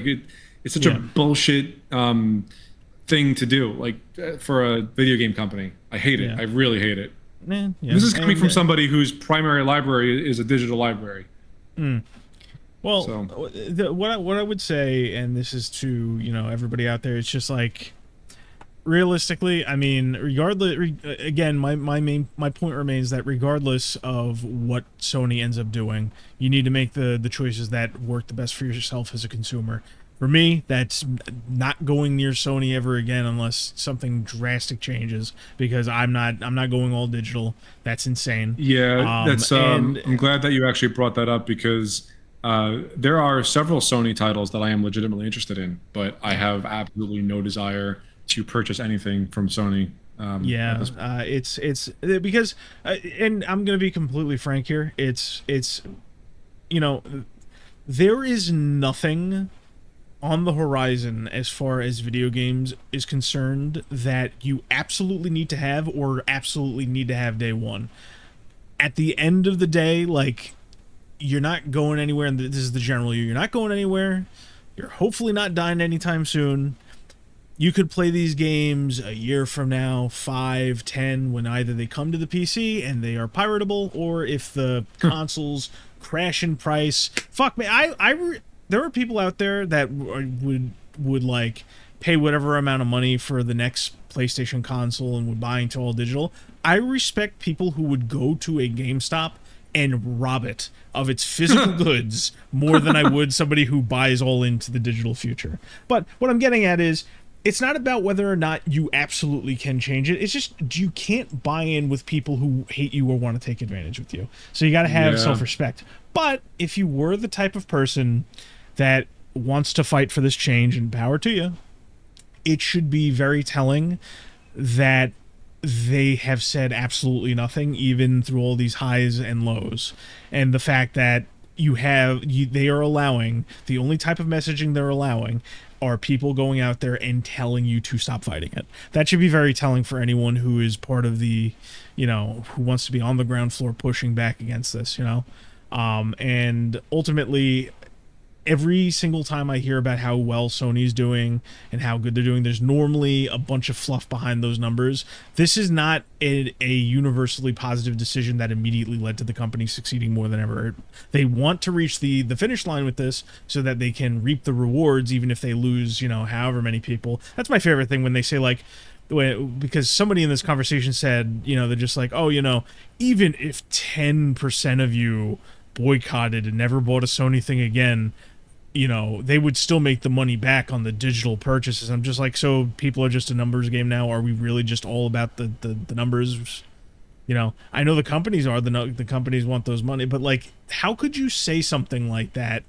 It's such a bullshit thing to do. For a video game company, I hate it. I really hate it. This is coming from somebody whose primary library is a digital library. Well, what I would say, and this is to everybody out there, it's just realistically, I mean, regardless, again, my point remains that regardless of what Sony ends up doing, you need to make the choices that work the best for yourself as a consumer. For me, that's not going near Sony ever again unless something drastic changes, because I'm not going all digital. That's insane. Yeah, that's. I'm glad that you actually brought that up, because there are several Sony titles that I am legitimately interested in, but I have absolutely no desire to purchase anything from Sony. It's because, and I'm gonna be completely frank here. It's there is nothing on the horizon as far as video games is concerned that you absolutely need to have or absolutely need to have day one. At the end of the day, you're not going anywhere, and this is the general you're not going anywhere. You're hopefully not dying anytime soon. you could play these games a year from now, 5, 10, when either they come to the PC and they are piratable, or if the consoles crash in price. Fuck me, there are people out there that would like pay whatever amount of money for the next PlayStation console and would buy into all digital. I respect people who would go to a GameStop and rob it of its physical goods more than I would somebody who buys all into the digital future. But what I'm getting at is, it's not about whether or not you absolutely can change it. It's just you can't buy in with people who hate you or want to take advantage with you. So you got to have self-respect. But if you were the type of person that wants to fight for this change, and power to you, it should be very telling that they have said absolutely nothing, even through all these highs and lows. And the fact that they are allowing, the only type of messaging they're allowing are people going out there and telling you to stop fighting it. That should be very telling for anyone who is part of the, who wants to be on the ground floor pushing back against this, and ultimately, every single time I hear about how well Sony's doing and how good they're doing, there's normally a bunch of fluff behind those numbers. This is not a universally positive decision that immediately led to the company succeeding more than ever. They want to reach the finish line with this so that they can reap the rewards, even if they lose, however many people. That's my favorite thing when they say, like, because somebody in this conversation said, they're just like, oh, even if 10% of you boycotted and never bought a Sony thing again, they would still make the money back on the digital purchases. I'm just like, so people are just a numbers game now? Are we really just all about the numbers? I know the companies are, the companies want those money, but like, how could you say something like that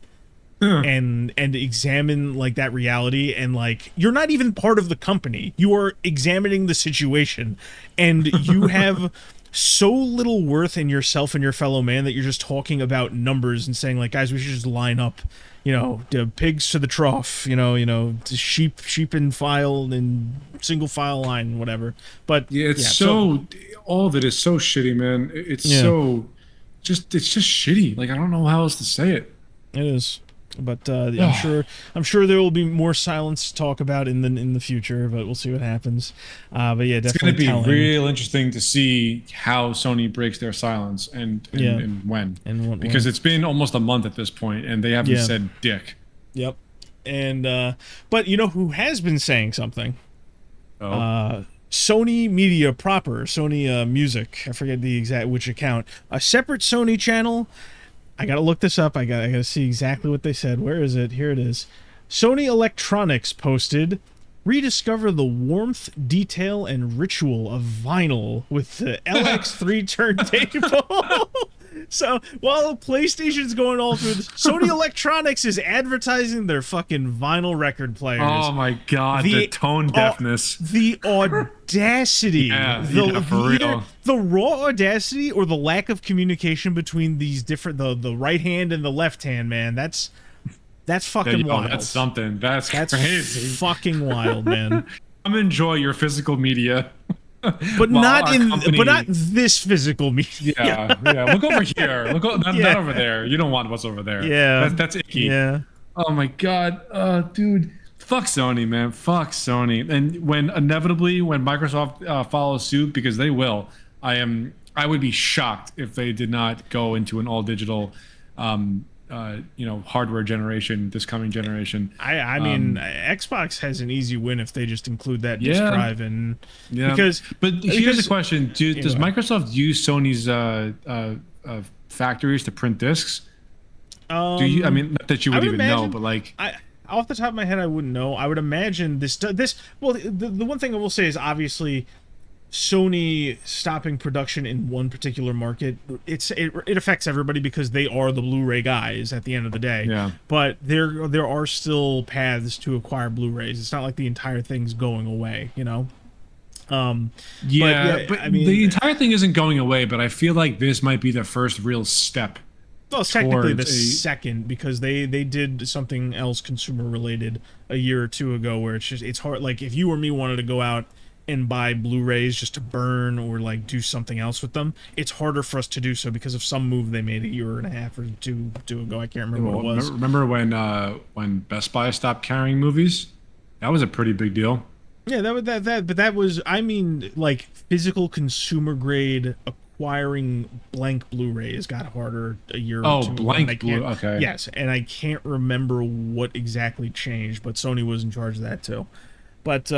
and examine like that reality, and like, you're not even part of the company. You are examining the situation, and you have so little worth in yourself and your fellow man that you're just talking about numbers and saying, like, guys, we should just line up, the pigs to the trough, to sheep in file and single file line, whatever. But it's all of it is so shitty, man. It's it's just shitty. Like, I don't know how else to say it. It is. But I'm sure there will be more silence to talk about in the future, but we'll see what happens. But yeah, definitely it's going to be real interesting to see how Sony breaks their silence and when. Because it's been almost a month at this point, and they haven't said dick. Yep. And but who has been saying something? Sony Media proper, Sony Music. I forget the exact which account. A separate Sony channel. I gotta look this up. I gotta see exactly what they said. Where is it? Here it is. Sony Electronics posted, rediscover the warmth, detail, and ritual of vinyl with the LX3 turntable. So while PlayStation's going all through this, Sony Electronics is advertising their fucking vinyl record players. Oh my god, the tone deafness. The audacity. For real. The raw audacity or the lack of communication between these different, the right hand and the left hand, man. That's fucking wild. That's something. That's crazy. Fucking wild, man. Come enjoy your physical media. But not this physical media. Yeah. Look over here. Not over there. You don't want what's over there. Yeah. That's icky. Yeah. Oh my god. Dude. Fuck Sony, man. Fuck Sony. And when Microsoft follows suit, because they will, I would be shocked if they did not go into an all digital hardware generation this coming generation. I mean, Xbox has an easy win if they just include that disk drive because here's the question: does Microsoft use Sony's factories to print discs? Do you? I mean, not that you would even know, but like, off the top of my head, I wouldn't know. I would imagine this. Well, the one thing I will say is obviously, Sony stopping production in one particular market, it affects everybody because they are the Blu-ray guys at the end of the day. Yeah. But there are still paths to acquire Blu-rays. It's not like the entire thing's going away, But I mean, the entire thing isn't going away, but I feel like this might be the first real step. Well, it's technically the second, because they did something else consumer related a year or two ago where it's hard. Like, if you or me wanted to go out and buy Blu-rays just to burn or like do something else with them, it's harder for us to do so because of some move they made a year and a half or two ago. I can't remember what it was. Remember when Best Buy stopped carrying movies? That was a pretty big deal. Yeah, but that was, I mean, like physical consumer grade acquiring blank Blu-rays got harder a year or Oh, two ago. And I blank blue. can't, Okay. yes, and I can't remember what exactly changed, but Sony was in charge of that too. But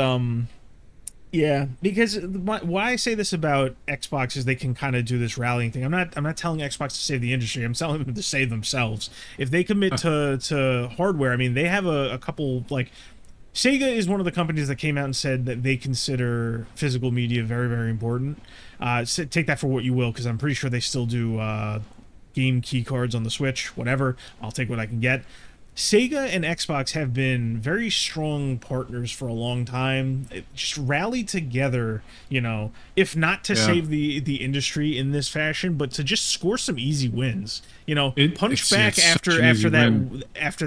yeah, because why I say this about Xbox is they can kind of do this rallying thing. I'm not telling Xbox to save the industry. I'm telling them to save themselves. If they commit to hardware, I mean, they have a couple, like Sega is one of the companies that came out and said that they consider physical media very, very important. So take that for what you will, because I'm pretty sure they still do game key cards on the Switch, whatever. I'll take what I can get. Sega and Xbox have been very strong partners for a long time. Just rally together, if not to save the industry in this fashion, but to just score some easy wins. Punch back after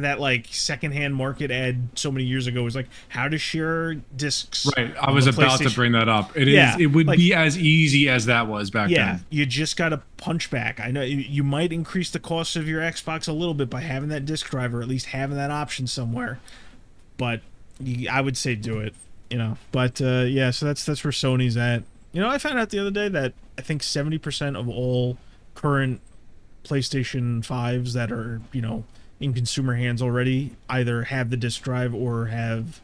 that like secondhand market ad so many years ago was like how to share discs. Right, I was about to bring that up. It would be as easy as that was back then. Yeah, you just got to punch back. I know you might increase the cost of your Xbox a little bit by having that disc drive, or at least having that option somewhere, but I would say do it. But yeah, so that's where Sony's at. I found out the other day that I think 70% of all current PlayStation 5s that are in consumer hands already either have the disc drive or have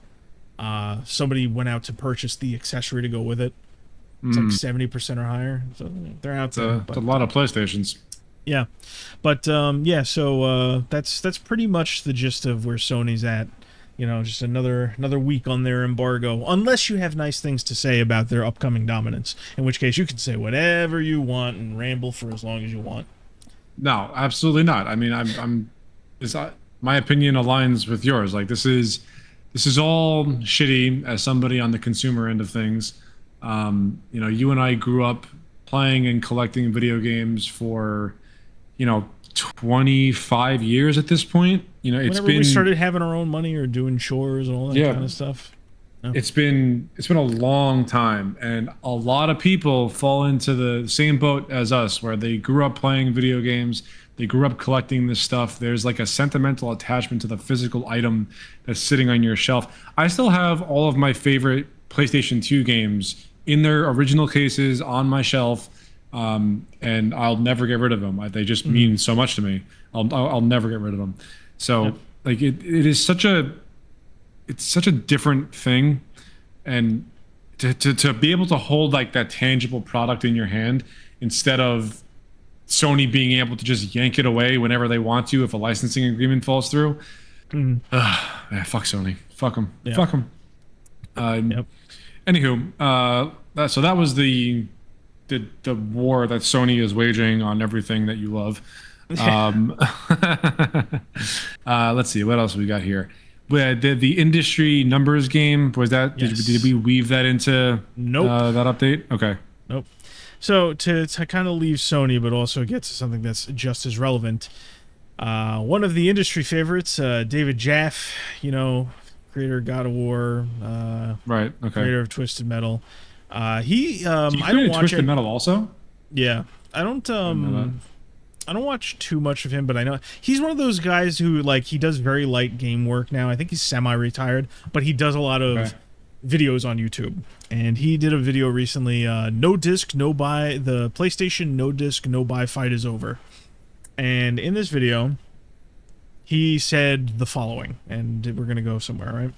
somebody went out to purchase the accessory to go with it. It's like 70% or higher, so they're out there. It's a lot of PlayStations. Yeah, but yeah, so that's pretty much the gist of where Sony's at. Just another week on their embargo, unless you have nice things to say about their upcoming dominance, in which case you can say whatever you want and ramble for as long as you want. No, absolutely not. I mean, my opinion aligns with yours. Like this is all shitty as somebody on the consumer end of things. You and I grew up playing and collecting video games for 25 years at this point. Whenever we started having our own money or doing chores and all that kind of stuff. No. It's been a long time, and a lot of people fall into the same boat as us, where they grew up playing video games, they grew up collecting this stuff. There's like a sentimental attachment to the physical item that's sitting on your shelf. I still have all of my favorite PlayStation 2 games in their original cases on my shelf, and I'll never get rid of them. They just mean so much to me. I'll never get rid of them. So like it is such a different thing, and to be able to hold like that tangible product in your hand instead of Sony being able to just yank it away whenever they want to if a licensing agreement falls through. Fuck Sony. Fuck them. Yeah. Fuck them. Anywho, so that was the war that Sony is waging on everything that you love. Let's see what else we got here. The industry numbers game, was that did we weave that into that update? Okay. Nope. So to kind of leave Sony but also get to something that's just as relevant, one of the industry favorites, David Jaffe, creator of God of War, right, okay, creator of Twisted Metal, he I don't watch Twisted Metal also. Yeah, I don't watch too much of him, but I know he's one of those guys who he does very light game work now. I think he's semi-retired, but he does a lot of videos on YouTube. And he did a video recently, no disc, no buy, the PlayStation no disc, no buy fight is over. And in this video, he said the following, and we're going to go somewhere, right?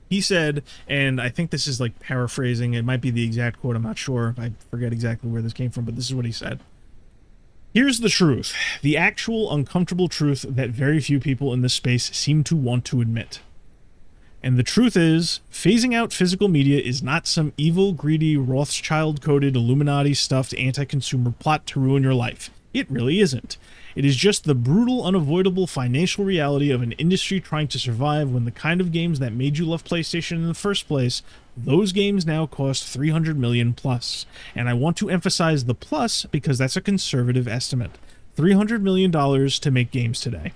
He said, and I think this is paraphrasing, it might be the exact quote, I'm not sure, I forget exactly where this came from, but this is what he said. Here's the truth, the actual uncomfortable truth that very few people in this space seem to want to admit. And the truth is, phasing out physical media is not some evil, greedy, Rothschild-coded, Illuminati-stuffed anti-consumer plot to ruin your life. It really isn't. It is just the brutal, unavoidable financial reality of an industry trying to survive when the kind of games that made you love PlayStation in the first place, those games now cost $300 million plus. And I want to emphasize the plus because that's a conservative estimate. $300 million to make games today.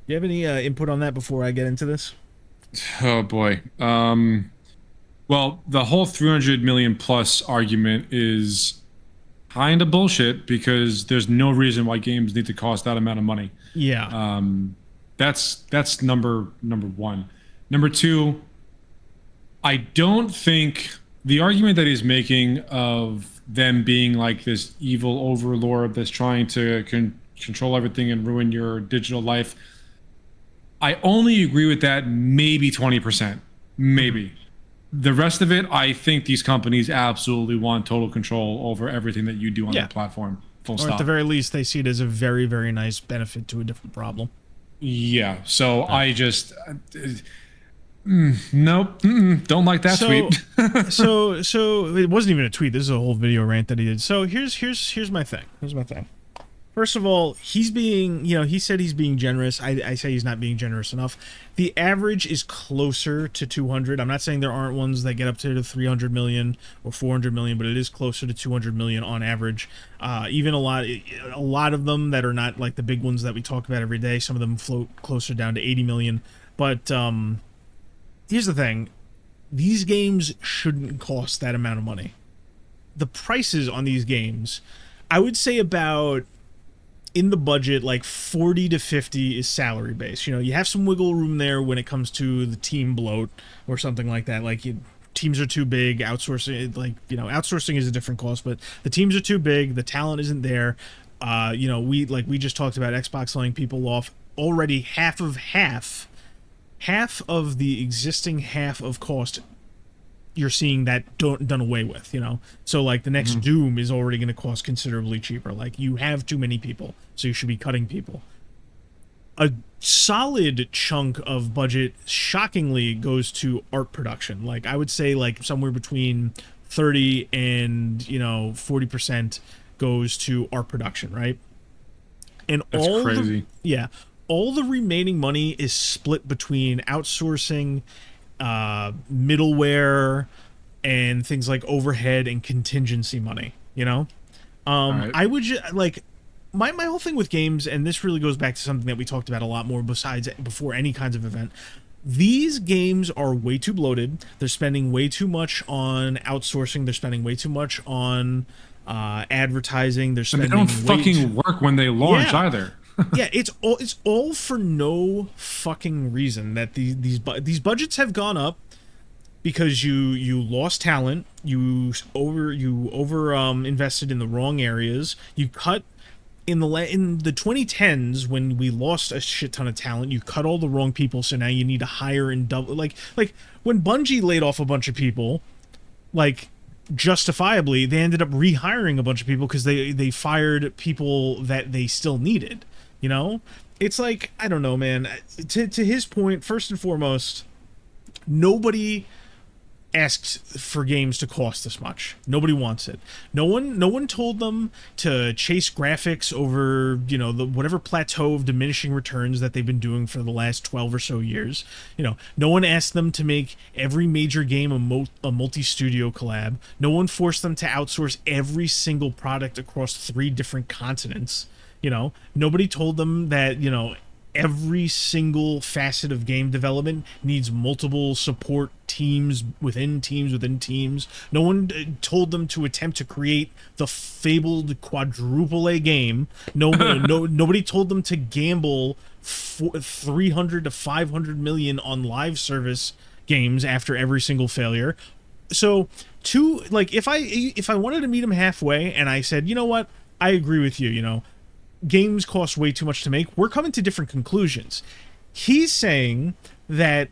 Do you have any input on that before I get into this? Oh boy. Well, the whole 300 million plus argument is kind of bullshit because there's no reason why games need to cost that amount of money. Yeah. That's number one. Number two, I don't think the argument that he's making of them being like this evil overlord that's trying to control everything and ruin your digital life, I only agree with that maybe 20%. Maybe. The rest of it, I think these companies absolutely want total control over everything that you do on their platform. Full stop. Or at the very least, they see it as a very, very nice benefit to a different problem. Yeah. So I just... nope. Don't like that tweet. so it wasn't even a tweet. This is a whole video rant that he did. So here's my thing. First of all, he's being, he said he's being generous. I say he's not being generous enough. The average is closer to 200. I'm not saying there aren't ones that get up to 300 million or 400 million, but it is closer to 200 million on average. Even a lot of them that are not like the big ones that we talk about every day. Some of them float closer down to 80 million. But here's the thing. These games shouldn't cost that amount of money. The prices on these games, I would say about... in the budget, like 40 to 50 is salary based. You have some wiggle room there when it comes to the team bloat or something like that. Like teams are too big, outsourcing, outsourcing is a different cost, but the teams are too big, the talent isn't there. We just talked about Xbox laying people off. Already half of the existing half of cost you're seeing that done away with, so like the next Doom is already going to cost considerably cheaper. Like, you have too many people, so you should be cutting people. A solid chunk of budget shockingly goes to art production. Like, I would say like somewhere between 30 and 40% goes to art production, right? And that's crazy. All the remaining money is split between outsourcing, middleware, and things like overhead and contingency money. Right. I would like my whole thing with games, and this really goes back to something that we talked about a lot more before any kinds of event. These games are way too bloated. They're spending way too much on outsourcing. They're spending way too much on advertising. They're spending. And they don't fucking work when they launch either. Yeah, it's all for no fucking reason that these budgets have gone up because you lost talent, you over invested in the wrong areas, you cut in the 2010s when we lost a shit ton of talent, you cut all the wrong people, so now you need to hire and double, like when Bungie laid off a bunch of people, like justifiably they ended up rehiring a bunch of people because they fired people that they still needed. It's like, I don't know, man. To his point, first and foremost, nobody asked for games to cost this much. Nobody wants it. No one told them to chase graphics over, the whatever plateau of diminishing returns that they've been doing for the last 12 or so years. No one asked them to make every major game a multi-studio collab. No one forced them to outsource every single product across 3 different continents. Nobody told them that, every single facet of game development needs multiple support teams within teams. No one told them to attempt to create the fabled quadruple A game. Nobody told them to gamble 300 to 500 million on live service games after every single failure. So, if I wanted to meet him halfway and I said, you know what, I agree with you, games cost way too much to make, we're coming to different conclusions. He's saying that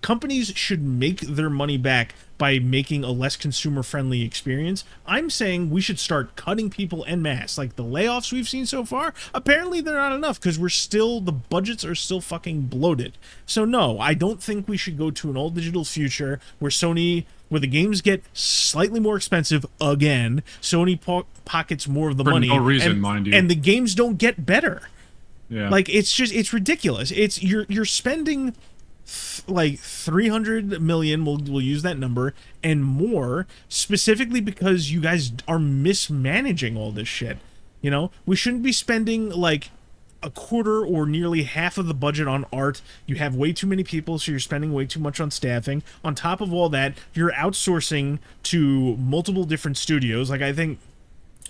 companies should make their money back by making a less consumer-friendly experience. I'm saying we should start cutting people en masse. Like the layoffs we've seen so far, apparently they're not enough because the budgets are still fucking bloated. So no, I don't think we should go to an all digital future where the games get slightly more expensive again. Sony pockets more of the money. For no reason, mind you. And the games don't get better. Yeah. Like, it's ridiculous. It's you're spending like 300 million, we'll use that number, and more, specifically because you guys are mismanaging all this shit. We shouldn't be spending like a quarter or nearly half of the budget on art. You have way too many people, so you're spending way too much on staffing. On top of all that, you're outsourcing to multiple different studios. Like, I think,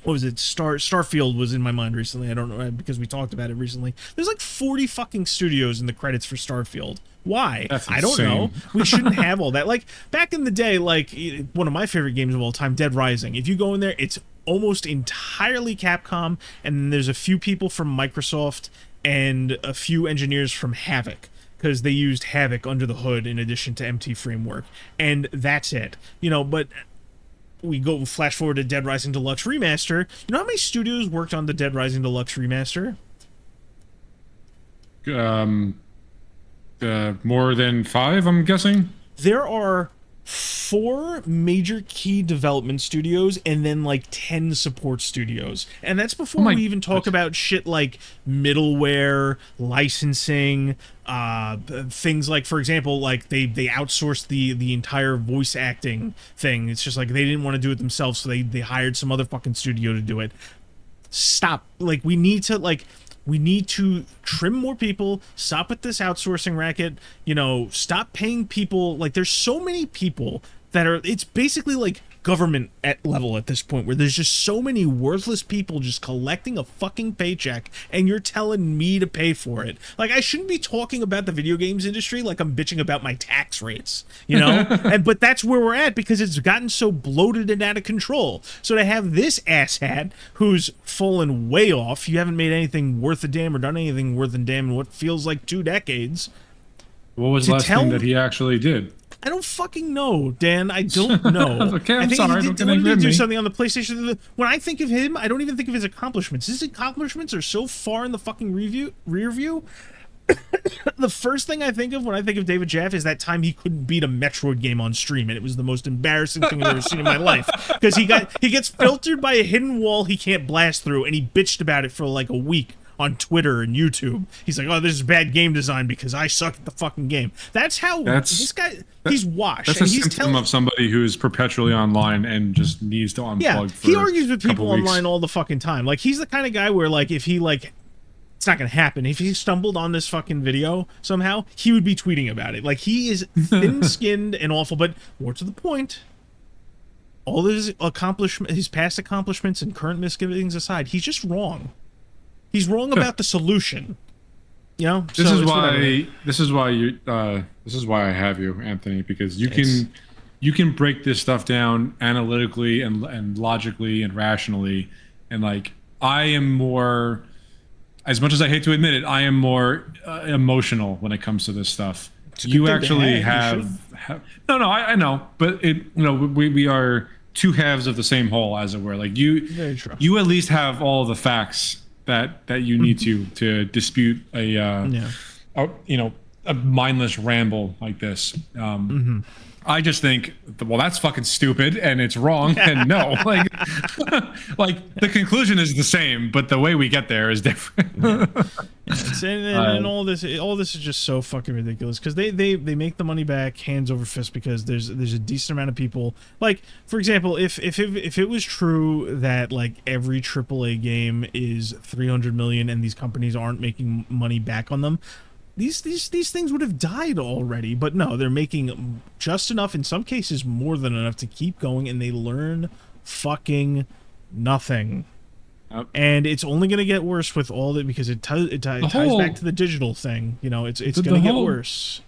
what was it? Starfield was in my mind recently. I don't know, because we talked about it recently. There's like 40 fucking studios in the credits for Starfield. Why? That's I don't know. insane. We shouldn't have all that. Like, back in the day, like, one of my favorite games of all time, Dead Rising. If you go in there, it's almost entirely Capcom, and then there's a few people from Microsoft and a few engineers from Havoc, because they used Havoc under the hood in addition to MT Framework, and that's it. You know, but we go flash forward to Dead Rising Deluxe Remaster. You know how many studios worked on the Dead Rising Deluxe Remaster? More than 5, I'm guessing. There are 4 major key development studios and then like 10 support studios. And that's before we even talk about shit like middleware, licensing, things like, for example, like they outsourced the entire voice acting thing. It's just like they didn't want to do it themselves, so they hired some other fucking studio to do it. Stop. Like, we need to trim more people, stop with this outsourcing racket, you know, stop paying people. Like, there's so many people that are, it's basically like government at level at this point, where there's just so many worthless people just collecting a fucking paycheck, and you're telling me to pay for it. Like, I shouldn't be talking about the video games industry like I'm bitching about my tax rates, you know? But that's where we're at, because it's gotten so bloated and out of control. So to have this asshat who's fallen way off, you haven't made anything worth a damn or done anything worth a damn in what feels like 2 decades. What was the last thing that he actually did? I don't fucking know, Dan. I don't know. Okay, I'm I think sorry. he wanted to do something on the PlayStation. When I think of him, I don't even think of his accomplishments. His accomplishments are so far in the fucking rear view. The first thing I think of when I think of David Jaffe is that time he couldn't beat a Metroid game on stream, and it was the most embarrassing thing I've ever seen in my life. Because he gets filtered by a hidden wall he can't blast through, and he bitched about it for like a week on Twitter and YouTube. He's like, "Oh, this is bad game design because I suck at the fucking game." That's how this guy. He's washed. That's a symptom of somebody who is perpetually online and just needs to unplug. Yeah, for he argues with people weeks. online all the fucking time. Like, he's the kind of guy where, like, if he like, it's not gonna happen. If he stumbled on this fucking video somehow, he would be tweeting about it. Like, he is thin-skinned and awful. But more to the point, all his past accomplishments and current misgivings aside, he's just wrong. He's wrong about the solution. You know, this is why I have you, Anthony, because you can break this stuff down analytically and logically and rationally, and like, I am more, as much as I hate to admit it, I am more emotional when it comes to this stuff. You actually have I know, but we are 2 halves of the same whole, as it were. Like, you at least have all the facts that you need to dispute a mindless ramble like this. I just think, well, that's fucking stupid and it's wrong, and no, like the conclusion is the same, but the way we get there is different. And all this is just so fucking ridiculous, because they make the money back hands over fist, because there's a decent amount of people. Like, for example, if it was true that like every AAA game is 300 million and these companies aren't making money back on them, these things would have died already. But no, they're making just enough, in some cases more than enough, to keep going, and they learn fucking nothing. Yep. And it's only going to get worse with all that, because it ties back to the digital thing. You know, it's going to get worse.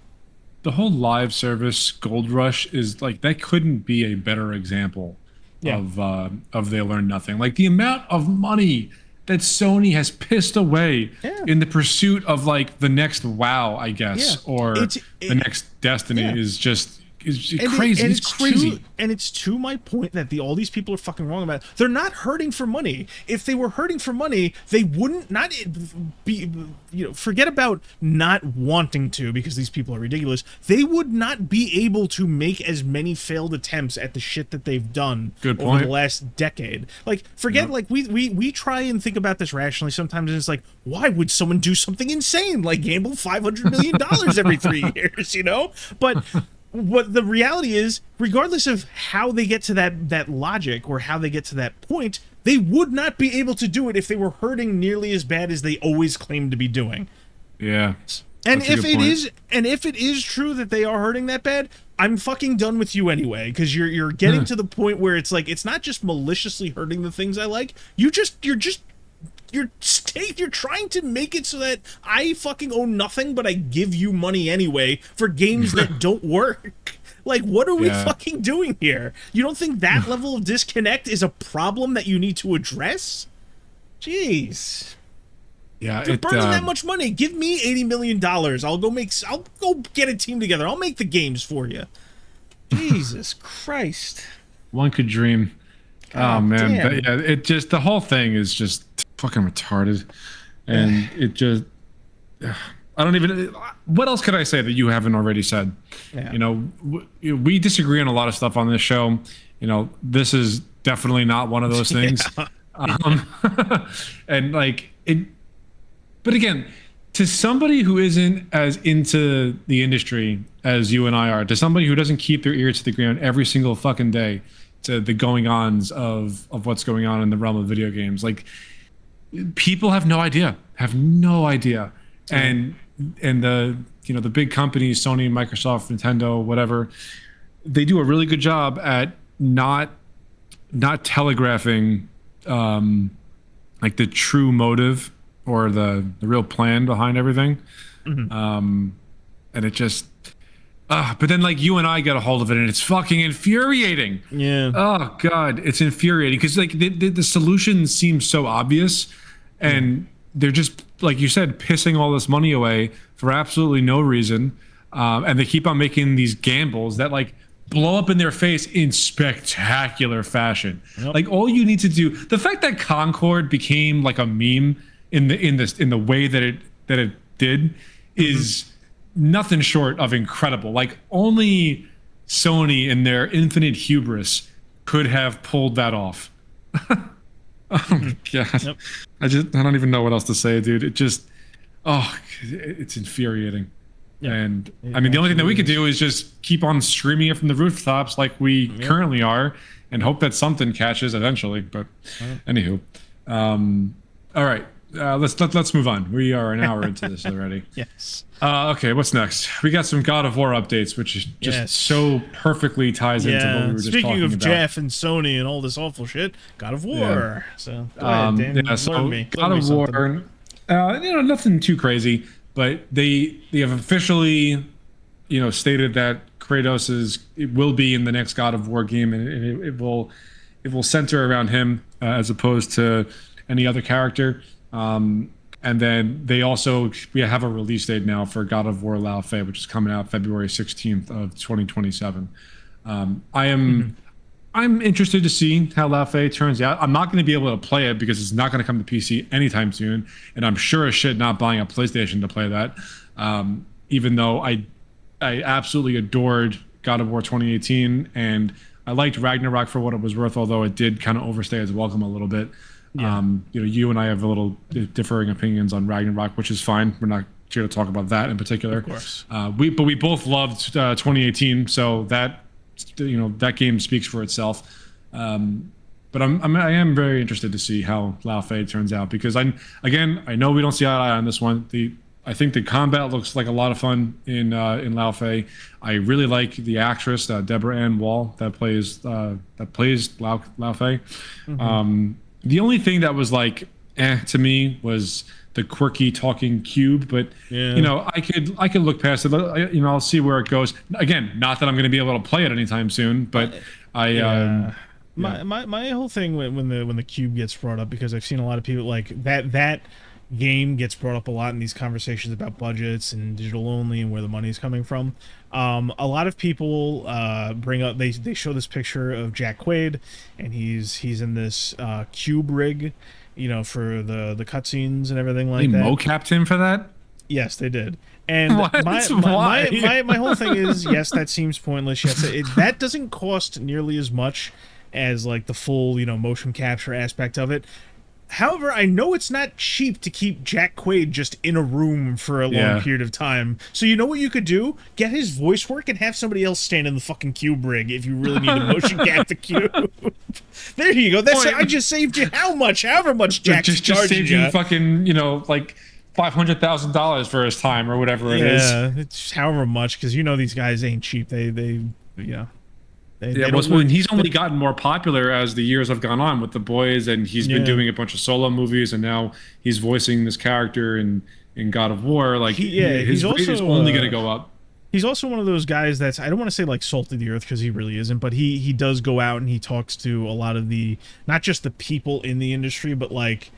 The whole live service gold rush is like, that couldn't be a better example of they learn nothing. Like, the amount of money that Sony has pissed away in the pursuit of like the next WoW, I guess, or the next Destiny is just crazy. It's crazy. And it's to my point that all these people are fucking wrong about it. They're not hurting for money. If they were hurting for money, they wouldn't not be, forget about not wanting to, because these people are ridiculous. They would not be able to make as many failed attempts at the shit that they've done over the last decade. Like, forget, like, we try and think about this rationally sometimes, and it's like, why would someone do something insane like gamble $500 million every 3 years, you know? But what the reality is, regardless of how they get to that logic or how they get to that point, they would not be able to do it if they were hurting nearly as bad as they always claim to be doing. Yeah. And if it is true that they are hurting that bad, I'm fucking done with you anyway, because you're getting to the point where it's like, it's not just maliciously hurting the things I like. You're just you're trying to make it so that I fucking own nothing, but I give you money anyway for games that don't work. Like, what are we fucking doing here? You don't think that level of disconnect is a problem that you need to address? Jeez. Yeah, you're burning that much money. Give me $80 million. I'll go get a team together. I'll make the games for you. Jesus Christ. One could dream. God oh man, damn. but yeah, it just the whole thing is just fucking retarded, and it just. I don't even. What else could I say that you haven't already said? Yeah. You know, we disagree on a lot of stuff on this show. You know, this is definitely not one of those things. And like it, but again, to somebody who isn't as into the industry as you and I are, to somebody who doesn't keep their ear to the ground every single fucking day to the going-ons of what's going on in the realm of video games, like people have no idea. And the the big companies, Sony, Microsoft, Nintendo, whatever, they do a really good job at not telegraphing like the true motive or the real plan behind everything. And it just but then like you and I get a hold of it and it's fucking infuriating. Yeah. Oh god, it's infuriating because like the solution seems so obvious, and they're just, like you said, pissing all this money away for absolutely no reason, and they keep on making these gambles that like blow up in their face in spectacular fashion. Yep. Like all you need to do, the fact that Concord became like a meme in the way that it did is nothing short of incredible. Like only Sony in their infinite hubris could have pulled that off. Oh my god. Yep. I don't even know what else to say, dude. It just it's infuriating. Yeah. And I mean, the only thing that we could do is just keep on screaming it from the rooftops like we currently are, and hope that something catches eventually. But anywho, all right, let's move on. We are an hour into this already. Yes. Okay, what's next? We got some God of War updates, which is just so perfectly ties into what we were just talking about. Speaking of Jaffe and Sony and all this awful shit, God of War. So go ahead, Dan, so God of War, nothing too crazy, but they have officially, stated that Kratos will be in the next God of War game, and it will center around him as opposed to any other character. And then we have a release date now for God of War Laufey, which is coming out February 16th of 2027. I'm interested to see how Laufey turns out. I'm not going to be able to play it because it's not going to come to PC anytime soon, and I'm sure as shit not buying a PlayStation to play that. Even though I absolutely adored God of War 2018, and I liked Ragnarok for what it was worth, although it did kind of overstay its welcome a little bit. Yeah. You and I have a little differing opinions on Ragnarok, which is fine. We're not here to talk about that in particular. Of course. We both loved 2018, so that that game speaks for itself. But I am very interested to see how Laufey turns out, because I know we don't see eye to eye on this one. I think the combat looks like a lot of fun in Laufey. I really like the actress Deborah Ann Wall that plays Laufey. The only thing that was like to me was the quirky talking cube, but I could look past it. I'll see where it goes. Again, not that I'm going to be able to play it anytime soon, but my whole thing when the cube gets brought up, because I've seen a lot of people like that game gets brought up a lot in these conversations about budgets and digital only and where the money's coming from. A lot of people bring up, they show this picture of Jack Quaid, and he's in this cube rig, for the cutscenes and everything like that. They mocapped him for that? Yes, they did. And my whole thing is, yes, that seems pointless. Yes, that doesn't cost nearly as much as like the full motion capture aspect of it. However, I know it's not cheap to keep Jack Quaid just in a room for a long period of time. So you know what you could do? Get his voice work and have somebody else stand in the fucking cube rig if you really need to motion cap the cube. There you go. I just saved you however much Jack's just charging saved you fucking, like $500,000 for his time or whatever it is. Yeah, it's however much, because these guys ain't cheap. They And he's only gotten more popular as the years have gone on with The Boys, and he's been doing a bunch of solo movies, and now he's voicing this character in God of War. Like, his rate is only going to go up. He's also one of those guys that's, I don't want to say like salt of the earth, because he really isn't, but he does go out and he talks to a lot of the, not just the people in the industry, but like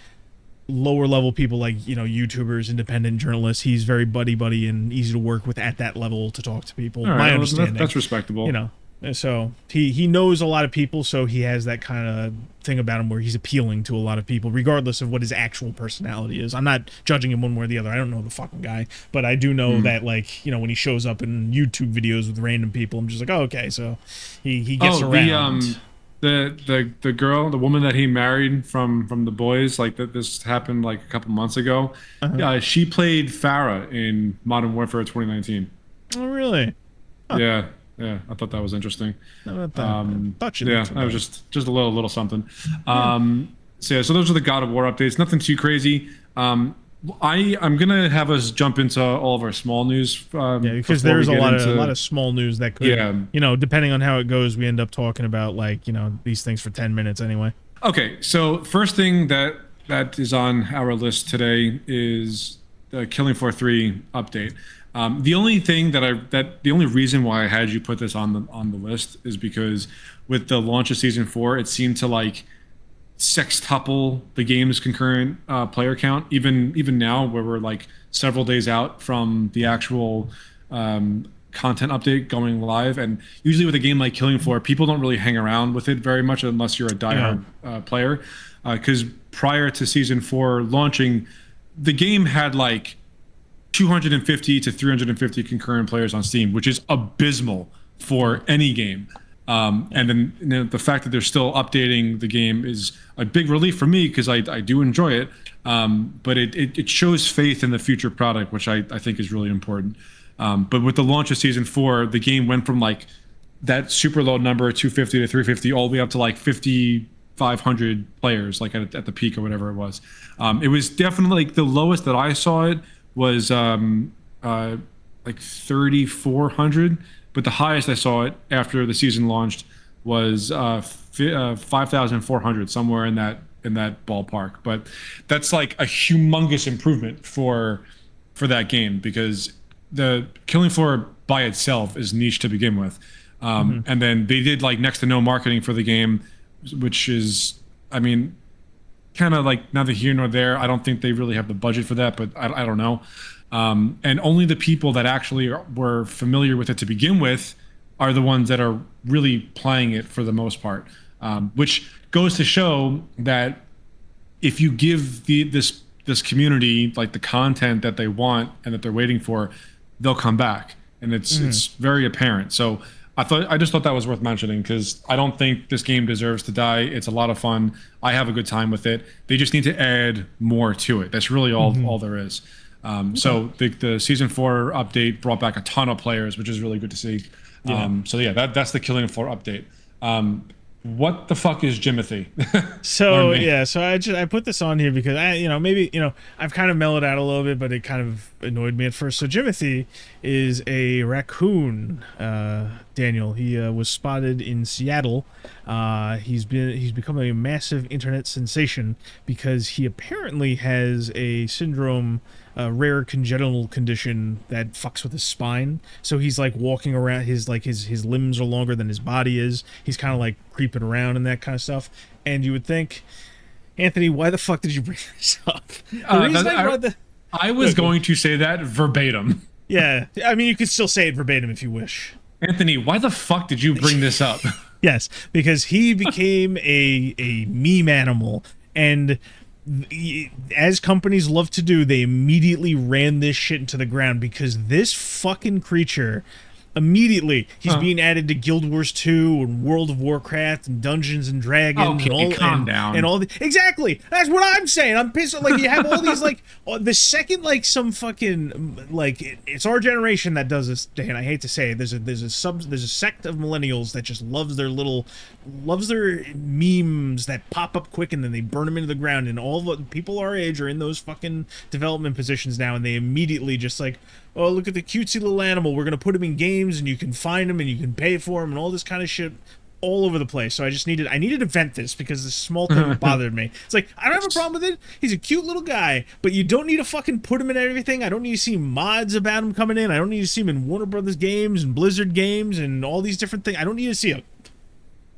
lower level people, like, you know, YouTubers, independent journalists. He's very buddy and easy to work with at that level to talk to people. All right, my understanding. That's respectable. You know, so he knows a lot of people, so he has that kind of thing about him where he's appealing to a lot of people, regardless of what his actual personality is. I'm not judging him one way or the other. I don't know the fucking guy, but I do know that, like, you know, when he shows up in YouTube videos with random people, I'm just like, oh, okay, so he gets around. The girl, the woman that he married from The Boys, like that, this happened like a couple months ago. She played Farah in Modern Warfare 2019. Oh, really? Huh. Yeah, I thought that was interesting. I was just a little something. So those are the God of War updates. Nothing too crazy. I'm gonna have us jump into all of our small news. Because there's a lot of small news that could, you know, depending on how it goes, we end up talking about, like, you know, these things for 10 minutes anyway. Okay, so first thing that is on our list today is the Killing Floor 3 update. The only thing the only reason why I had you put this on the list is because with the launch of season 4, it seemed to like sextuple the game's concurrent player count. Even now, where we're like several days out from the actual content update going live, and usually with a game like Killing Floor, people don't really hang around with it very much unless you're a diehard player. Because prior to season 4 launching, the game had like 250 to 350 concurrent players on Steam, which is abysmal for any game. And then, you know, the fact that they're still updating the game is a big relief for me, because I do enjoy it. But it shows faith in the future product, which I think is really important. But with the launch of season 4, the game went from like that super low number, 250 to 350, all the way up to like 5,500 players, like at the peak or whatever it was. It was definitely like the lowest that I saw it was like 3,400, but the highest I saw it after the season launched was 5,400, somewhere in that ballpark. But that's like a humongous improvement for that game, because the Killing Floor by itself is niche to begin with, and then they did like next to no marketing for the game, which is, I mean, kind of like neither here nor there. I don't think they really have the budget for that, but I don't know. And only the people that actually were familiar with it to begin with are the ones that are really playing it for the most part, which goes to show that if you give this community like the content that they want and that they're waiting for, they'll come back, and it's very apparent. So I just thought that was worth mentioning, because I don't think this game deserves to die. It's a lot of fun. I have a good time with it. They just need to add more to it. That's really all there is. So the season 4 update brought back a ton of players, which is really good to see. That's the Killing Floor update. What the fuck is Jimothy? So I put this on here because I've kind of mellowed out a little bit, but it kind of annoyed me at first. So Jimothy is a raccoon, Daniel. He was spotted in Seattle. He's become a massive internet sensation because he apparently has a syndrome, rare congenital condition that fucks with his spine. So he's like walking around, his limbs are longer than his body is. He's kind of like creeping around and that kind of stuff. And you would think, Anthony, why the fuck did you bring this up? I was going to say that verbatim. Yeah, I mean, you could still say it verbatim if you wish. Anthony, why the fuck did you bring this up? Yes, because he became a meme animal, and as companies love to do, they immediately ran this shit into the ground, because this fucking creature, immediately, he's being added to Guild Wars 2 and World of Warcraft and Dungeons and Dragons. Okay, calm down. And all exactly, that's what I'm saying. I'm pissed. Like, you have all these, like, the second, like, some fucking, like, it's our generation that does this, and I hate to say it, there's a sect of millennials that just loves their memes that pop up quick, and then they burn them into the ground, and all the people our age are in those fucking development positions now, and they immediately just like, oh, look at the cutesy little animal. We're going to put him in games and you can find him and you can pay for him and all this kind of shit all over the place. So I needed to vent this because this small thing bothered me. It's like, I don't have a problem with it. He's a cute little guy, but you don't need to fucking put him in everything. I don't need to see mods about him coming in. I don't need to see him in Warner Brothers games and Blizzard games and all these different things. I don't need to see him.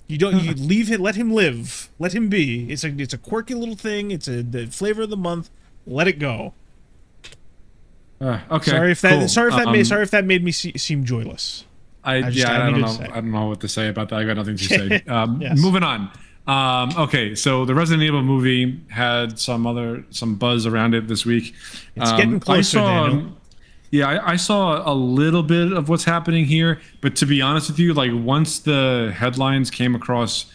You leave him, let him live, let him be. It's a quirky little thing. It's the flavor of the month. Let it go. Okay. Sorry if that made me seem joyless. I don't know what to say about that. I got nothing to say. Yes. Moving on. Okay, so the Resident Evil movie had some buzz around it this week. It's getting closer, Daniel. Yeah, I saw a little bit of what's happening here, but to be honest with you, like once the headlines came across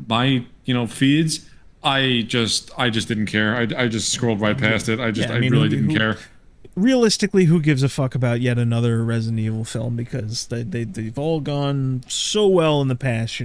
my feeds, I just didn't care. I just scrolled right past it. I really didn't care. Realistically, who gives a fuck about yet another Resident Evil film, because they've all gone so well in the past,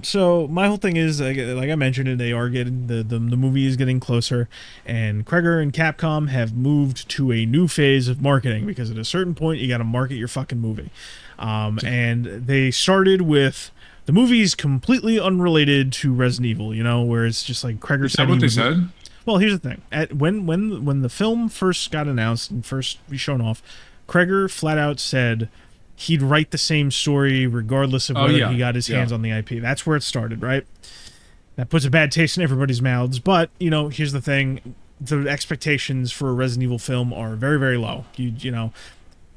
So my whole thing is, like I mentioned, they are getting the movie is getting closer, and Kreger and Capcom have moved to a new phase of marketing, because at a certain point you got to market your fucking movie, and they started with the movie's completely unrelated to Resident Evil, where it's just like Kreger said. Is that what they said? Well, here's the thing: when the film first got announced and first shown off, Kreger flat out said he'd write the same story regardless of whether he got his hands on the IP. That's where it started, right? That puts a bad taste in everybody's mouths. But here's the thing: the expectations for a Resident Evil film are very, very low.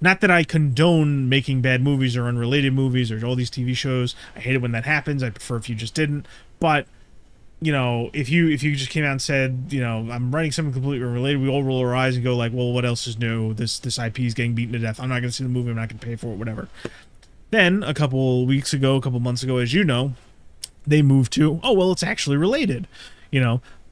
Not that I condone making bad movies or unrelated movies or all these TV shows. I hate it when that happens. I prefer if you just didn't. But if you just came out and said, I'm writing something completely unrelated, we all roll our eyes and go like, well, what else is new? This IP is getting beaten to death. I'm not going to see the movie. I'm not going to pay for it, whatever. Then a couple months ago, as you know, they moved to, oh, well, it's actually related.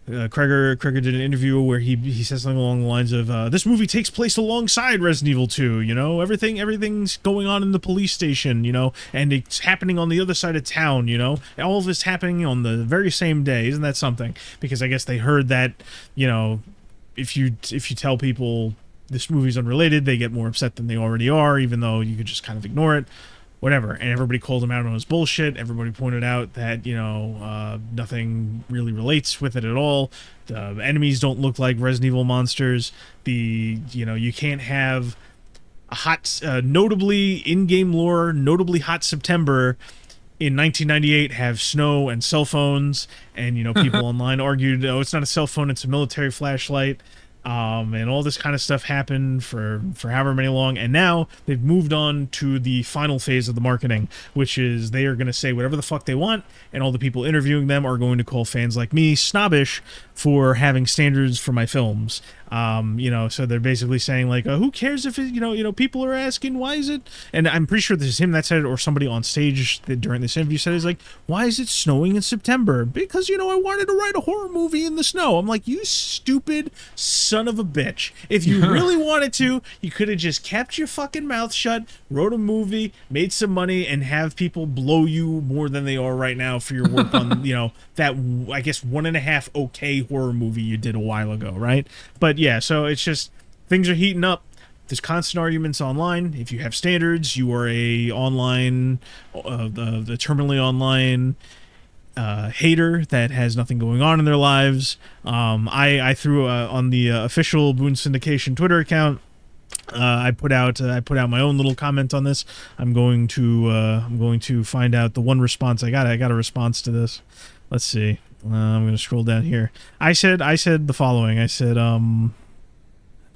Kreger did an interview where he says something along the lines of, this movie takes place alongside Resident Evil 2, everything's going on in the police station, and it's happening on the other side of town, all of this happening on the very same day. Isn't that something? Because I guess they heard that, if you tell people this movie's unrelated, they get more upset than they already are, even though you could just kind of ignore it. Whatever, and everybody called him out on his bullshit. Everybody pointed out that nothing really relates with it at all. The enemies don't look like Resident Evil monsters. You can't have a hot, notably in-game lore, notably hot September in 1998 have snow and cell phones, and people online argued, oh, it's not a cell phone, it's a military flashlight. And all this kind of stuff happened for however many long, and now they've moved on to the final phase of the marketing, which is they are going to say whatever the fuck they want, and all the people interviewing them are going to call fans like me snobbish for having standards for my films. So they're basically saying like, who cares if it, people are asking why is it, and I'm pretty sure this is him that said it, or somebody on stage that during this interview said, is like, why is it snowing in September? Because I wanted to write a horror movie in the snow. I'm like, you stupid son of a bitch. If you really wanted to, you could have just kept your fucking mouth shut, wrote a movie, made some money, and have people blow you more than they are right now for your work on that, I guess, 1.5 okay horror movie you did a while ago, right? But yeah, so it's just things are heating up. There's constant arguments online. If you have standards, you are a online, the terminally online hater that has nothing going on in their lives. I threw on the official BOON Syndication Twitter account. I put out my own little comment on this. I'm going to find out the one response I got. I got a response to this. Let's see. I'm going to scroll down here. I said the following. I said,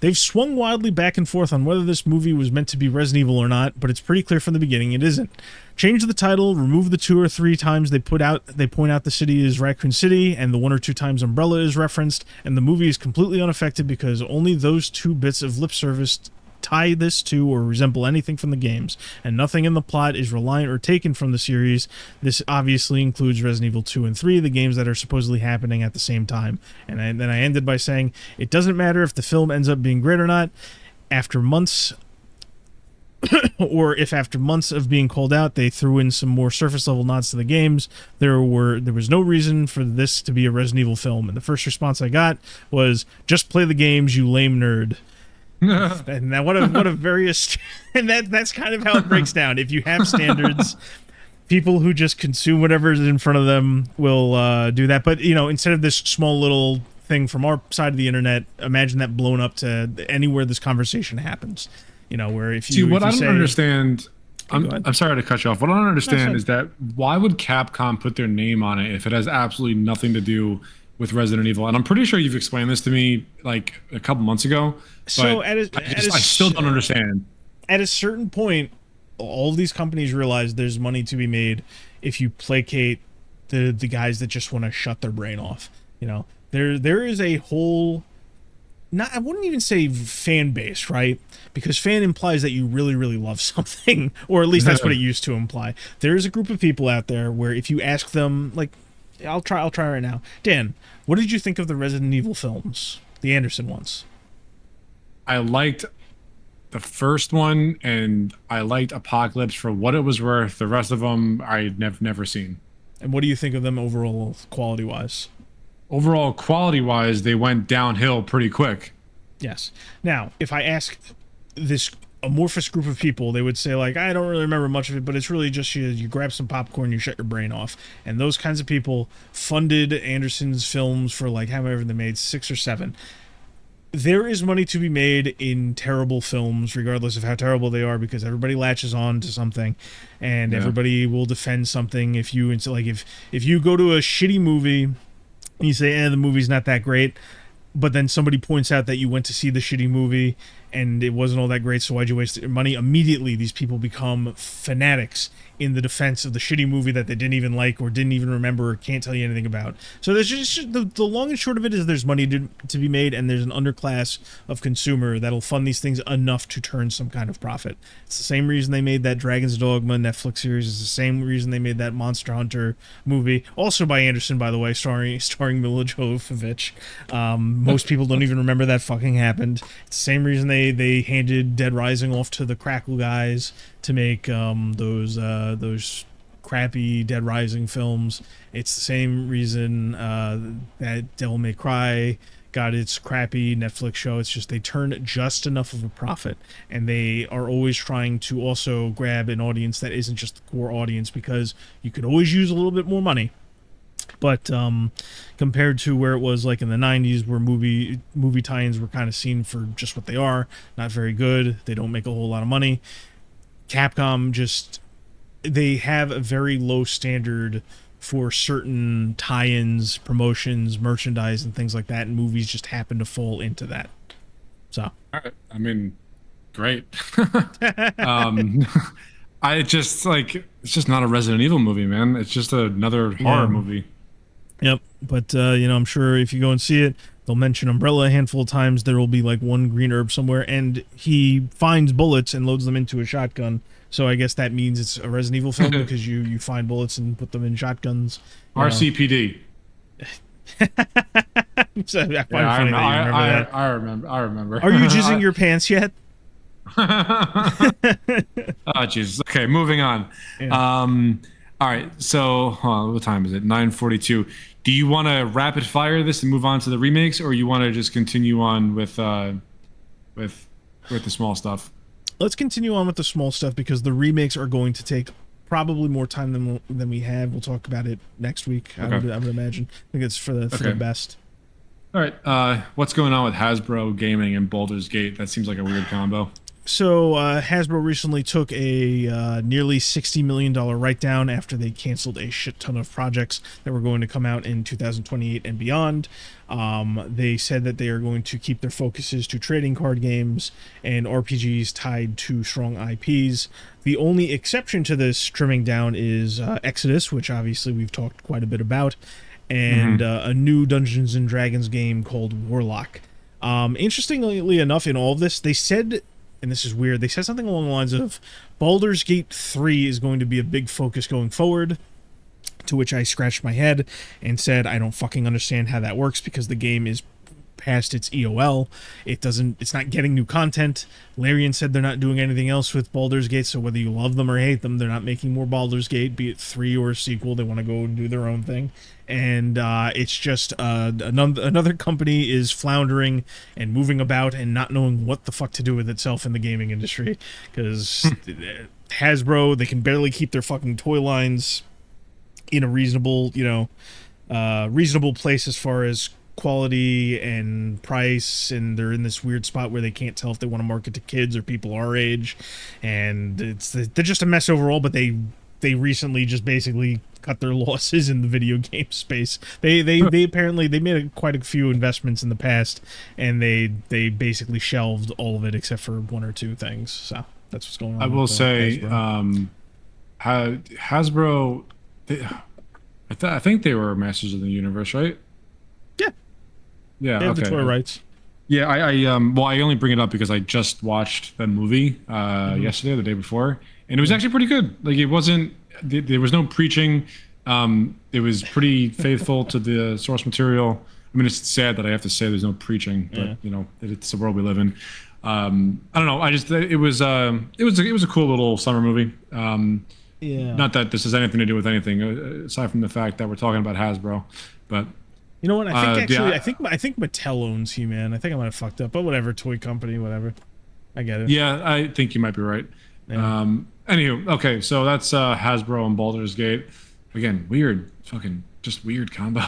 they've swung wildly back and forth on whether this movie was meant to be Resident Evil or not, but it's pretty clear from the beginning it isn't. Change the title, remove the 2 or 3 times they point out the city is Raccoon City, and the 1 or 2 times Umbrella is referenced, and the movie is completely unaffected because only those 2 bits of lip service tie this to or resemble anything from the games, and nothing in the plot is reliant or taken from the series. This obviously includes Resident Evil 2 and 3, the games that are supposedly happening at the same time. And then I ended by saying, it doesn't matter if the film ends up being great or not. After months or if after months of being called out, they threw in some more surface level nods to the games, there was no reason for this to be a Resident Evil film. And the first response I got was, just play the games, you lame nerd. And that what a very and that's kind of how it breaks down. If you have standards, people who just consume whatever is in front of them will do that. But instead of this small little thing from our side of the internet, imagine that blown up to anywhere this conversation happens. Where if you see what if you I don't understand. I'm sorry to cut you off. What I don't understand is that why would Capcom put their name on it if it has absolutely nothing to do with Resident Evil? And I'm pretty sure you've explained this to me like a couple months ago. So I still don't understand. At a certain point, all of these companies realize there's money to be made if you placate the guys that just want to shut their brain off. There is a whole, I wouldn't even say fan base, right? Because fan implies that you really, really love something, or at least that's what it used to imply. There's a group of people out there where if you ask them, like, I'll try right now. Dan, what did you think of the Resident Evil films, the Anderson ones? I liked the first one, and I liked Apocalypse for what it was worth. The rest of them I'd never seen. And what do you think of them overall, quality-wise? Overall, quality-wise, they went downhill pretty quick. Yes. Now, if I ask this amorphous group of people, they would say, like, I don't really remember much of it, but it's really just you grab some popcorn, you shut your brain off. And those kinds of people funded Anderson's films for, like, however they made, 6 or 7. There is money to be made in terrible films, regardless of how terrible they are, because everybody latches on to something, and everybody will defend something. If you go to a shitty movie and you say, the movie's not that great, but then somebody points out that you went to see the shitty movie and it wasn't all that great, so why'd you waste your money? Immediately, these people become fanatics in the defense of the shitty movie that they didn't even like or didn't even remember or can't tell you anything about. So there's just the long and short of it is there's money to be made, and there's an underclass of consumer that'll fund these things enough to turn some kind of profit. It's the same reason they made that Dragon's Dogma Netflix series. It's the same reason they made that Monster Hunter movie, also by Anderson, by the way, starring Mila Jovovich. Most people don't even remember that fucking happened. It's the same reason they handed Dead Rising off to the Crackle guys to make those crappy Dead Rising films. It's the same reason that Devil May Cry got its crappy Netflix show. It's just they turn just enough of a profit, and they are always trying to also grab an audience that isn't just the core audience, because you could always use a little bit more money. But compared to where it was like in the 90s, where movie tie-ins were kind of seen for just what they are, not very good, they don't make a whole lot of money, Capcom they have a very low standard for certain tie-ins, promotions, merchandise, and things like that, and movies just happen to fall into that. So, all right. I mean, great. It's just not a Resident Evil movie, man. It's just another horror movie. Yep. But I'm sure if you go and see it, they'll mention Umbrella a handful of times. There will be like one green herb somewhere, and he finds bullets and loads them into a shotgun. So I guess that means it's a Resident Evil film because you find bullets and put them in shotguns. I RCPD. remember. Are you jizzing your pants yet? Oh, Jesus. Okay, moving on. Yeah. All right, so what time is it? 9:42. Do you want to rapid fire this and move on to the remakes, or you want to just continue on with the small stuff? Let's continue on with the small stuff, because the remakes are going to take probably more time than we have. We'll talk about it next week. Okay. I would imagine. I think it's for the best. All right. What's going on with Hasbro Gaming and Baldur's Gate? That seems like a weird combo. So Hasbro recently took a nearly $60 million write-down after they canceled a shit ton of projects that were going to come out in 2028 and beyond. They said that they are going to keep their focuses to trading card games and RPGs tied to strong IPs. The only exception to this trimming down is Exodus, which obviously we've talked quite a bit about, and a new Dungeons & Dragons game called Warlock. Interestingly enough, in all of this, they said, and this is weird, they said something along the lines of Baldur's Gate 3 is going to be a big focus going forward, to which I scratched my head and said I don't fucking understand how that works, because the game is past its EOL. It's not getting new content. Larian said they're not doing anything else with Baldur's Gate, so whether you love them or hate them, they're not making more Baldur's Gate, be it 3 or a sequel. They want to go and do their own thing. And it's just another company is floundering and moving about and not knowing what the fuck to do with itself in the gaming industry, because Hasbro, they can barely keep their fucking toy lines in a reasonable place as far as quality and price, and they're in this weird spot where they can't tell if they want to market to kids or people our age, and they're just a mess overall. But they recently just basically cut their losses in the video game space. They apparently they made quite a few investments in the past, and they basically shelved all of it except for 1 or 2 things. So that's what's going on. I will say Hasbro, I think they were Masters of the Universe, right? Yeah, they have the toy rights. Yeah, I only bring it up because I just watched the movie yesterday or the day before, and it was actually pretty good. Like, it wasn't, there was no preaching. It was pretty faithful to the source material. I mean, it's sad that I have to say there's no preaching, but you know, it's the world we live in. I don't know. It was a cool little summer movie. Not that this has anything to do with anything aside from the fact that we're talking about Hasbro, but. You know what? I think Mattel owns He-Man. I think I might have fucked up, but whatever, toy company, whatever. I get it. Yeah, I think you might be right. Yeah. Anywho, okay, so that's Hasbro and Baldur's Gate. Again, weird combo.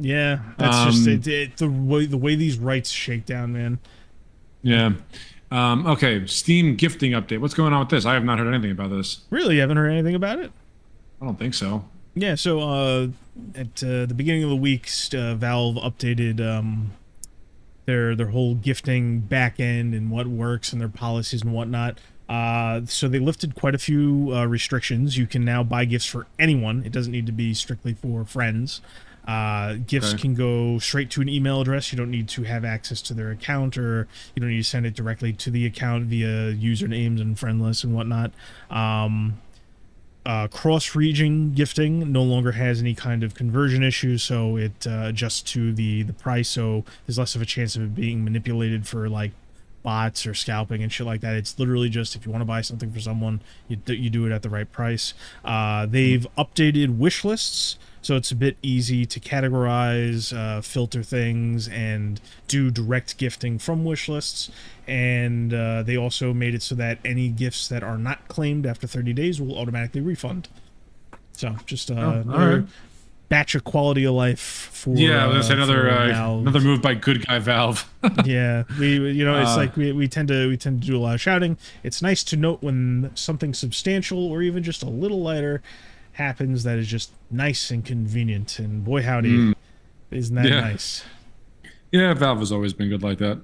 Yeah, that's just the way these rights shake down, man. Yeah. Okay, Steam gifting update. What's going on with this? I have not heard anything about this. Really? You haven't heard anything about it? I don't think so. Yeah, so at the beginning of the week, Valve updated their whole gifting back end and what works and their policies and whatnot. So they lifted quite a few restrictions. You can now buy gifts for anyone. It doesn't need to be strictly for friends. Gifts can go straight to an email address. You don't need to have access to their account, or you don't need to send it directly to the account via usernames and friend lists and whatnot. Cross-region gifting no longer has any kind of conversion issues, so it adjusts to the price, so there's less of a chance of it being manipulated for like bots or scalping and shit like that. It's literally just, if you want to buy something for someone, you do it at the right price. They've updated wish lists, so it's a bit easy to categorize, filter things, and do direct gifting from wish lists. And they also made it so that any gifts that are not claimed after 30 days will automatically refund. So just another batch of quality of life for that's another move by good guy Valve. Yeah, it's like we tend to do a lot of shouting. It's nice to note when something substantial or even just a little lighter happens that is just nice and convenient, and boy howdy, isn't that nice? Yeah, Valve has always been good like that.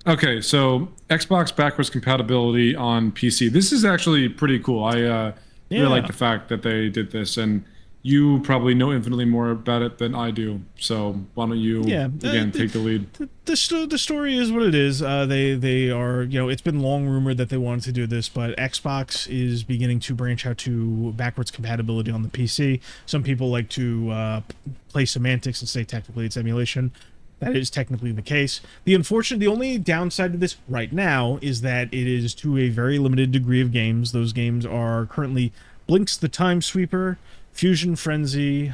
Okay, so Xbox backwards compatibility on PC. This is actually pretty cool. I really like the fact that they did this, and you probably know infinitely more about it than I do. So why don't you again take the lead? The story is what it is. They are, it's been long rumored that they wanted to do this, but Xbox is beginning to branch out to backwards compatibility on the PC. Some people like to play semantics and say technically it's emulation. That is technically the case. The only downside to this right now is that it is to a very limited degree of games. Those games are currently Blinks the Time Sweeper, Fusion Frenzy,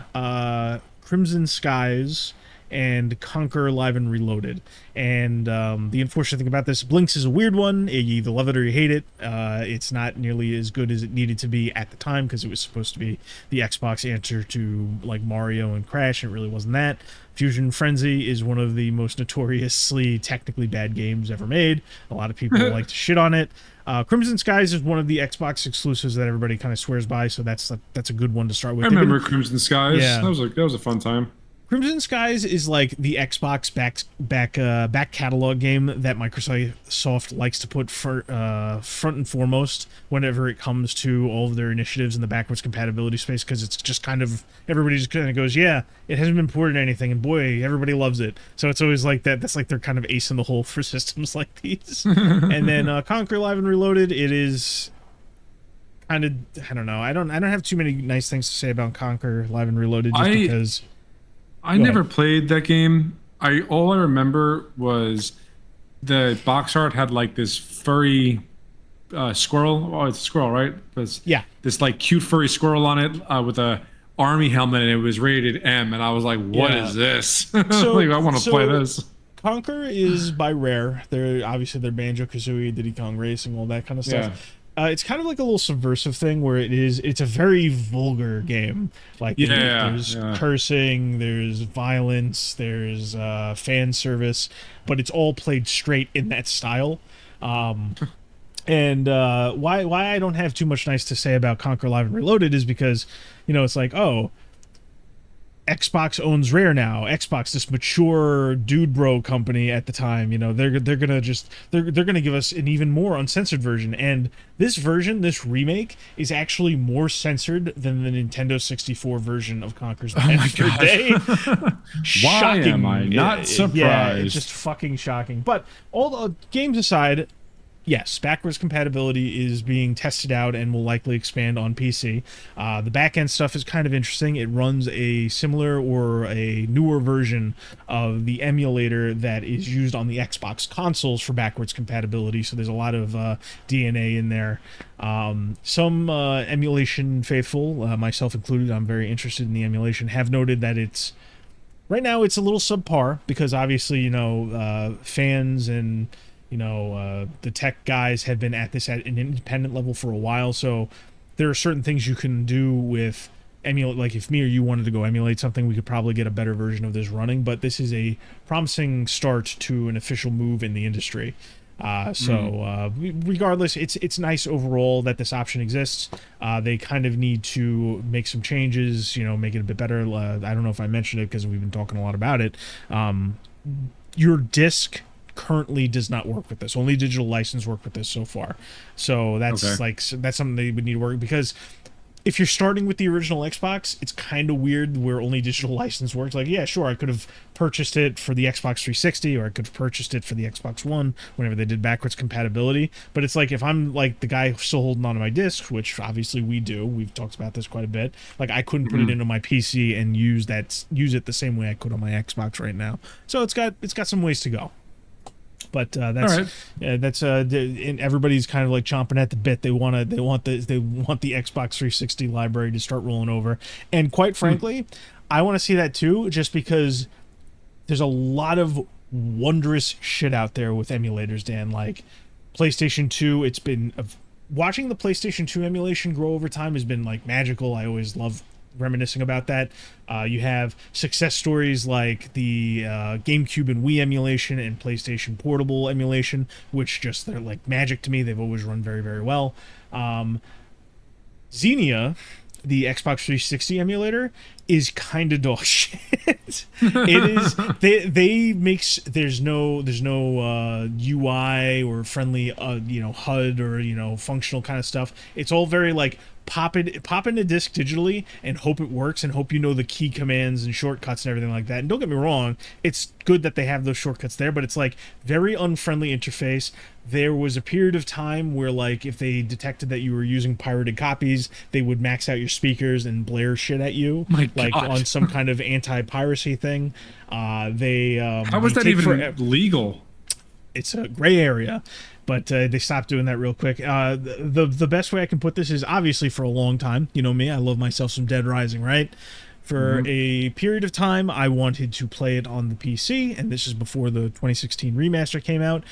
Crimson Skies, and Conquer Live and Reloaded. And the unfortunate thing about this, Blinks is a weird one. You either love it or you hate it. It's not nearly as good as it needed to be at the time, because it was supposed to be the Xbox answer to like Mario and Crash, and it really wasn't that. Fusion Frenzy is one of the most notoriously technically bad games ever made. A lot of people like to shit on it. Crimson Skies is one of the Xbox exclusives that everybody kind of swears by, so that's a good one to start with. I remember Crimson Skies. Yeah. That was a fun time. Crimson Skies is like the Xbox back catalog game that Microsoft likes to put front and foremost whenever it comes to all of their initiatives in the backwards compatibility space, because it's just kind of, everybody just kind of goes, yeah, it hasn't been ported to anything, and boy, everybody loves it. So it's always like that. That's like their kind of ace in the hole for systems like these. And then Conquer Live and Reloaded, it is kind of, I don't know. I don't have too many nice things to say about Conquer Live and Reloaded, just because. I never played that game. all I remember was the box art had like this furry squirrel. Oh, it's a squirrel, right? This like cute furry squirrel on it with a army helmet, and it was rated M. And I was like, "What is this?" So, like, I want to play this. Conquer is by Rare. They're Banjo-Kazooie, Diddy Kong Racing, all that kind of stuff. It's kind of like a little subversive thing where it's a very vulgar game. Like there's cursing, there's violence, there's fan service, but it's all played straight in that style. And why I don't have too much nice to say about Conquer Live and Reloaded is because, it's like, oh, Xbox owns Rare now. Xbox, this mature dude bro company at the time, they're gonna give us an even more uncensored version. And this remake is actually more censored than the Nintendo 64 version of Conker's Bad Fur Day. Why am I not surprised? Yeah, it's just fucking shocking. But all the games aside, yes, backwards compatibility is being tested out and will likely expand on PC. The back-end stuff is kind of interesting. It runs a similar or a newer version of the emulator that is used on the Xbox consoles for backwards compatibility, so there's a lot of DNA in there. Some emulation faithful, myself included, I'm very interested in the emulation, have noted that right now it's a little subpar because obviously, fans and the tech guys have been at this at an independent level for a while, so there are certain things you can do with emulate. Like if me or you wanted to go emulate something, we could probably get a better version of this running, but this is a promising start to an official move in the industry. Regardless, it's nice overall that this option exists. They kind of need to make some changes, make it a bit better. I don't know if I mentioned it because we've been talking a lot about it. Your disc currently does not work with this. Only digital license work with this so far. So that's that's something they would need to work, because if you're starting with the original Xbox, it's kind of weird where only digital license works. Like, yeah, sure, I could have purchased it for the Xbox 360, or I could have purchased it for the Xbox One whenever they did backwards compatibility. But it's like, if I'm like the guy still holding on to my disc, which obviously we do, we've talked about this quite a bit, like I couldn't put it into my PC and use it the same way I could on my Xbox right now. So it's got some ways to go. But everybody's kind of like chomping at the bit. They want the Xbox 360 library to start rolling over, and quite frankly, I want to see that too. Just because there's a lot of wondrous shit out there with emulators, Dan. Like PlayStation 2, it's been watching the PlayStation 2 emulation grow over time has been like magical. I always love reminiscing about that. You have success stories like the GameCube and Wii emulation and PlayStation Portable emulation, which they're like magic to me. They've always run very, very well. Xenia, the Xbox 360 emulator, is kind of dog shit. It is. There's no UI or friendly HUD or functional kind of stuff. It's all very like pop in a disc digitally and hope it works and hope the key commands and shortcuts and everything like that. And don't get me wrong, it's good that they have those shortcuts there, but it's like very unfriendly interface. There was a period of time where, like, if they detected that you were using pirated copies, they would max out your speakers and blare shit at you, on some kind of anti-piracy thing. How was that even legal? It's a gray area, but they stopped doing that real quick. The best way I can put this is, obviously, for a long time, you know me, I love myself some Dead Rising, right? For a period of time, I wanted to play it on the PC, and this is before the 2016 remaster came out.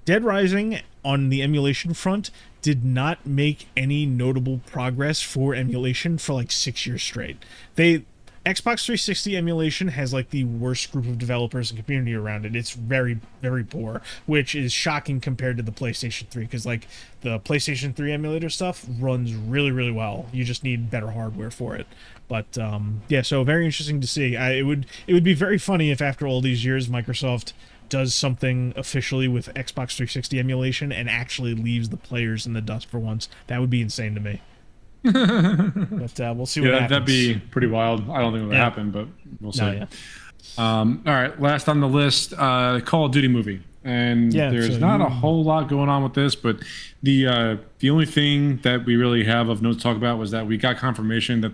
Dead Rising, on the emulation front, did not make any notable progress for emulation for like 6 years straight. Xbox 360 emulation has like the worst group of developers and community around it. It's very, very poor, which is shocking compared to the PlayStation 3, because like the PlayStation 3 emulator stuff runs really, really well. You just need better hardware for it. But so very interesting to see. It would be very funny if after all these years Microsoft does something officially with Xbox 360 emulation and actually leaves the players in the dust for once. That would be insane to me. But we'll see what happens. That'd be pretty wild. I don't think it would happen, but we'll see. All right, last on the list, Call of Duty movie. And there's not a whole lot going on with this, but the only thing that we really have of note to talk about was that we got confirmation that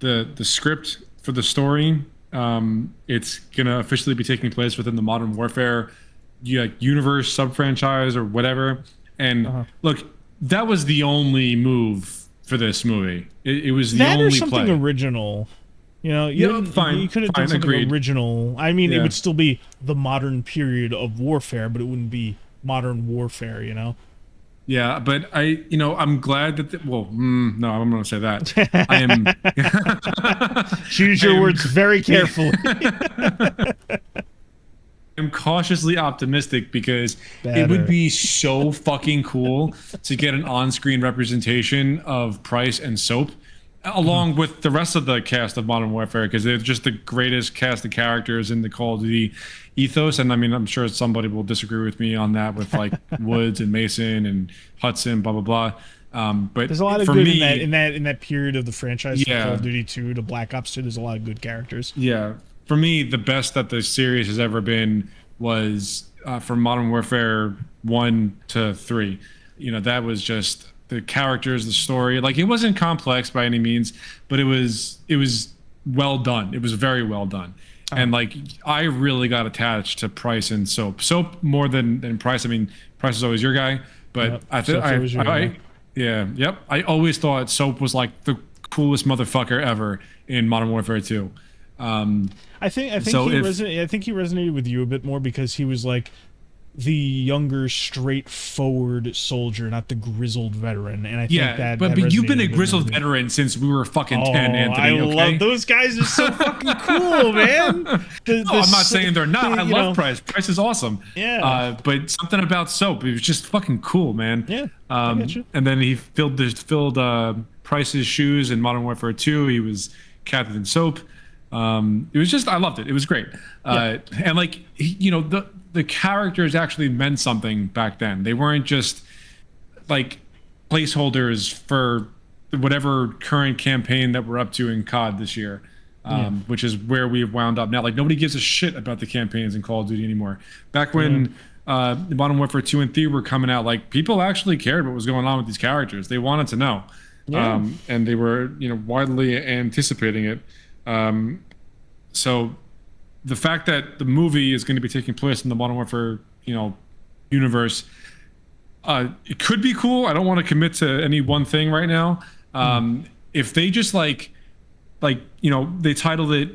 the script for the story It's gonna officially be taking place within the Modern Warfare universe, sub-franchise, or whatever. And look, that was the only move for this movie. It was the only or something play. Original. You know, Yeah, you fine. could have done something Agreed. original. I mean, it Yeah. would still be the modern period of warfare, but it wouldn't be modern warfare, you know? Yeah, but I'm glad that. No, I'm going to say that. I am. Choose your words very carefully. I'm cautiously optimistic because Better. it would be so fucking cool to get an on-screen representation of Price and Soap, along with the rest of the cast of Modern Warfare, because they're just the greatest cast of characters in the Call of Duty ethos. And I mean, I'm sure somebody will disagree with me on that, with like Woods and Mason and Hudson, blah blah blah. But There's a lot of for good me, in that period of the franchise, from Call of Duty 2 to Black Ops 2. There's a lot of good characters. Yeah, for me, the best that the series has ever been was from Modern Warfare 1 to 3. That was just the characters, the story. Like, it wasn't complex by any means, but it was well done. It was very well done. And like, I really got attached to Price and Soap. Soap more than Price. I mean, Price is always your guy, but I always thought Soap was like the coolest motherfucker ever in Modern Warfare 2. I think he resonated with you a bit more because he was like the younger, straightforward soldier, not the grizzled veteran. And I think but you've been a grizzled veteran since we were fucking 10, Anthony. I love those guys. Are so fucking cool, man. I'm not saying they're not. I love Price. Price is awesome. Yeah. But something about Soap, it was just fucking cool, man. Yeah. I get you. And then he filled Price's shoes in Modern Warfare 2. He was Captain Soap. It was just, I loved it. It was great. And like, the characters actually meant something back then. They weren't just like placeholders for whatever current campaign that we're up to in COD this year, which is where we've wound up now. Like, nobody gives a shit about the campaigns in Call of Duty anymore. Back when Modern Warfare 2 and 3 were coming out, like, people actually cared what was going on with these characters. They wanted to know. And they were, widely anticipating it. So the fact that the movie is going to be taking place in the Modern Warfare, universe, it could be cool. I don't want to commit to any one thing right now. If they just they titled it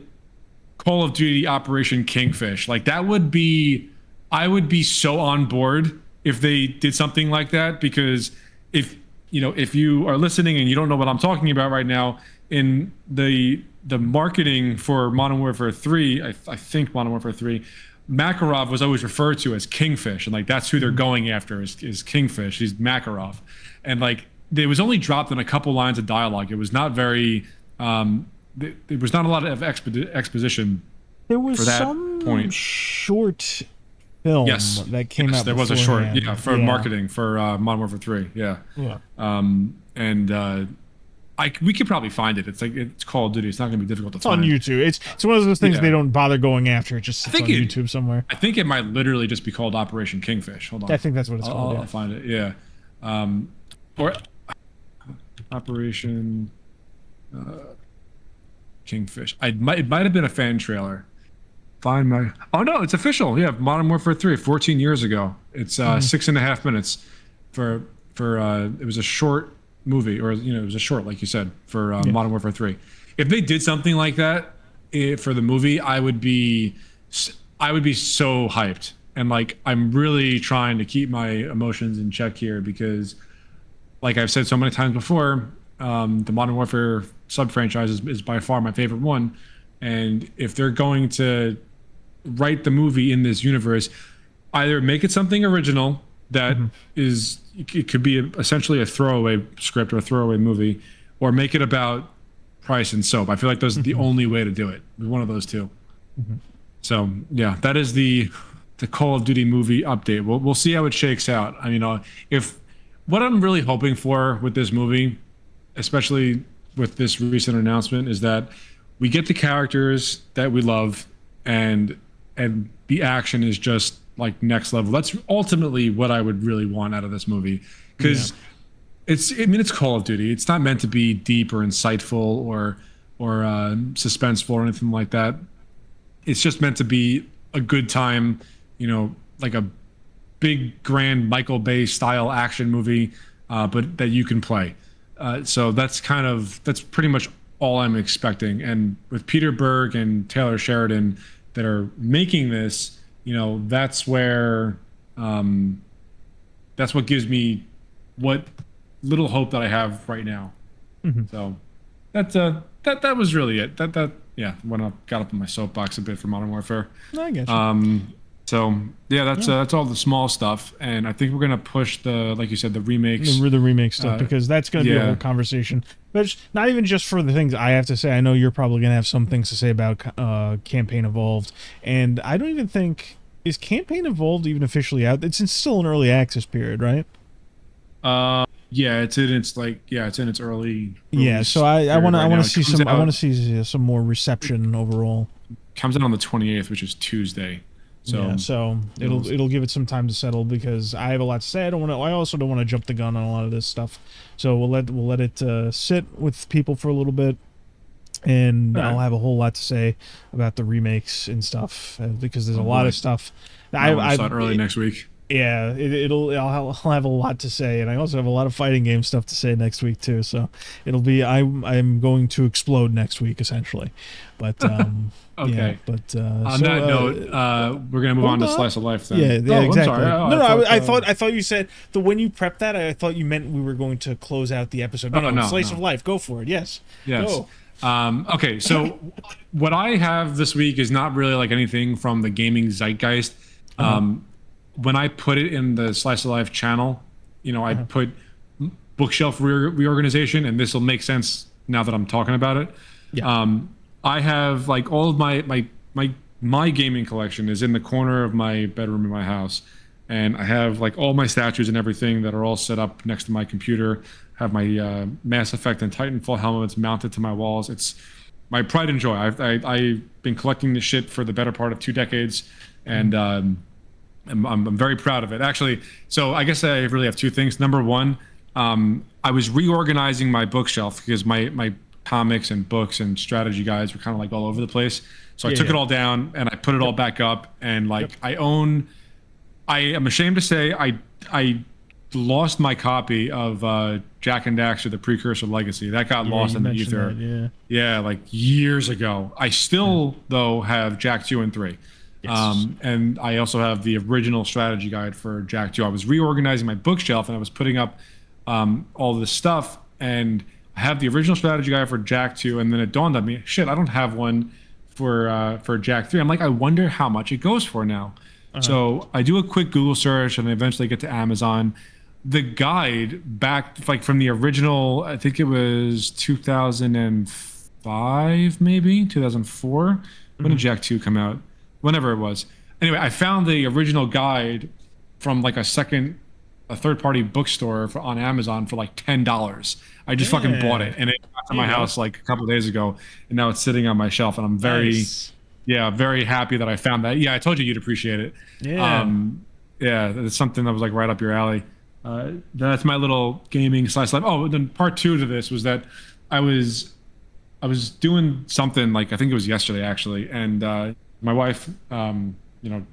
Call of Duty Operation Kingfish, like, that would be, I would be so on board if they did something like that, because if you are listening and you don't know what I'm talking about right now, in the marketing for Modern Warfare 3, I think Modern Warfare 3, Makarov was always referred to as Kingfish, and like, that's who they're going after is Kingfish. He's Makarov, and like, it was only dropped in a couple lines of dialogue. It was not very, there was not a lot of exposition. There was for that some point. Short film that came out. There was a short, for marketing for Modern Warfare 3. We could probably find it. It's Call of Duty. It's not going to be difficult to find. It's on YouTube. It's one of those things they don't bother going after. It just sits on YouTube somewhere. I think it might literally just be called Operation Kingfish. Hold on. I think that's what it's called. I'll find it. Yeah. Or Operation Kingfish. It might have been a fan trailer. Find my. Oh no, it's official. Yeah, Modern Warfare 3, 14 years ago. It's 6.5 minutes. For it was a short movie, or it was a short, like you said, for Modern Warfare 3. If they did something like that for the movie, I would be so hyped. And like, I'm really trying to keep my emotions in check here, because like I've said so many times before, the Modern Warfare sub-franchise is by far my favorite one. And if they're going to write the movie in this universe, either make it something original that is, it could be essentially a throwaway script or a throwaway movie, or make it about Price and Soap. I feel like those are the only way to do it. One of those two. So yeah, that is the Call of Duty movie update. We'll see how it shakes out. I mean, if what I'm really hoping for with this movie, especially with this recent announcement, is that we get the characters that we love, and the action is just like next level. That's ultimately what I would really want out of this movie, because it's Call of Duty. It's not meant to be deep or insightful or suspenseful or anything like that. it's just meant to be a good time, like a big grand Michael Bay style action movie, but that you can play. So that's pretty much all I'm expecting. And with Peter Berg and Taylor Sheridan that are making this, that's where that's what gives me what little hope that I have right now. So that was really it. When I got up in my soapbox a bit for Modern Warfare. I get you. So that's all the small stuff, and I think we're gonna push like you said, the remakes, the remake stuff, because that's gonna be a whole conversation. But it's not even just for the things I have to say. I know you're probably gonna have some things to say about Campaign Evolved, and I don't even think is Campaign Evolved even officially out. It's still an early access period, right? It's in its early. Yeah, so I want to see some more reception overall. Comes out on the 28th, which is Tuesday. So it'll give it some time to settle, because I have a lot to say. I also don't want to jump the gun on a lot of this stuff. So we'll let it sit with people for a little bit, and I'll have a whole lot to say about the remakes and stuff, because there's a lot of stuff. I'll start early next week. Yeah, I'll have a lot to say, and I also have a lot of fighting game stuff to say next week too. So it'll be I'm going to explode next week essentially, but okay. Yeah, but on that note, we're gonna move on to Slice of Life then. Yeah, exactly. No, I thought you said when you prepped that, I thought you meant we were going to close out the episode. No, Slice of Life. Go for it. Yes. Go. Okay, so what I have this week is not really like anything from the gaming zeitgeist. When I put it in the Slice of Life channel, I put bookshelf reorganization, and this will make sense now that I'm talking about it. Yeah. I have like all of my gaming collection is in the corner of my bedroom in my house, and I have like all my statues and everything that are all set up next to my computer. Have my Mass Effect and Titanfall helmets mounted to my walls. It's my pride and joy. I've been collecting this shit for the better part of 2 decades, and I'm very proud of it, actually. So I guess I really have 2 things. Number one, I was reorganizing my bookshelf because my comics and books and strategy guides were kind of like all over the place. So I took it all down and I put it all back up. And like I am ashamed to say I lost my copy of Jak and Daxter, the Precursor Legacy. That got lost in the ether. Yeah, like years ago. I still though have Jak 2 and 3. Yes. And I also have the original strategy guide for Jak 2. I was reorganizing my bookshelf and I was putting up all this stuff, and I have the original strategy guide for Jak 2, and then it dawned on me, shit, I don't have one for Jak 3. I'm like, I wonder how much it goes for now. So I do a quick Google search and I eventually get to Amazon. The guide back like from the original, I think it was 2005, maybe 2004. When did Jak 2 come out? Whenever it was. Anyway, I found the original guide from like a third-party bookstore on Amazon for like $10. I just fucking bought it, and it got to my house like a couple of days ago, and now it's sitting on my shelf, and I'm very happy that I found that. Yeah, I told you'd appreciate it. It's something that was like right up your alley. That's my little gaming / life. Oh, then part 2 to this was that I was doing something like, I think it was yesterday actually, and my wife,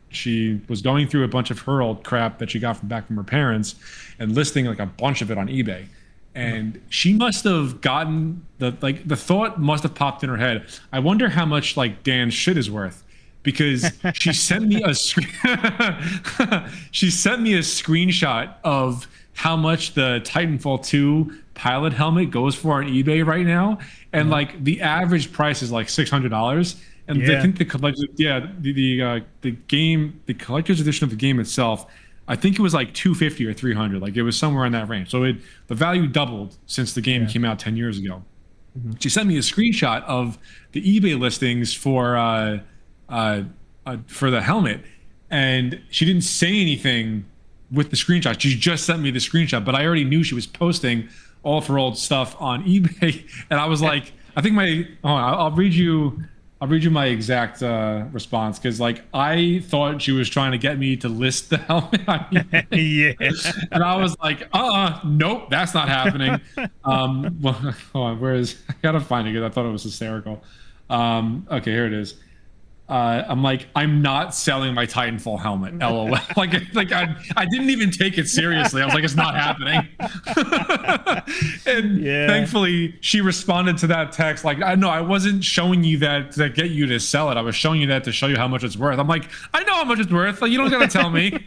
she was going through a bunch of her old crap that she got back from her parents and listing like a bunch of it on eBay. And she must have gotten the thought must have popped in her head. I wonder how much like Dan's shit is worth, because she sent me a screenshot of how much the Titanfall 2 pilot helmet goes for on eBay right now, and like the average price is like $600. And I think the collector's edition of the game itself, I think it was like $250 or $300. Like it was somewhere in that range. So the value doubled since the game came out 10 years ago. She sent me a screenshot of the eBay listings for the helmet, and she didn't say anything with the screenshot. She just sent me the screenshot, but I already knew she was posting all of her old stuff on eBay, and I was like, I'll read you my exact response, because like I thought she was trying to get me to list the helmet on eBay. And I was like, nope, that's not happening. Well, hold on, I gotta find it because I thought it was hysterical. Okay, here it is. I'm like, I'm not selling my Titanfall helmet. LOL. like I didn't even take it seriously. I was like, it's not happening. And thankfully, she responded to that text like, I wasn't showing you that to get you to sell it. I was showing you that to show you how much it's worth. I'm like, I know how much it's worth. Like, you don't gotta tell me.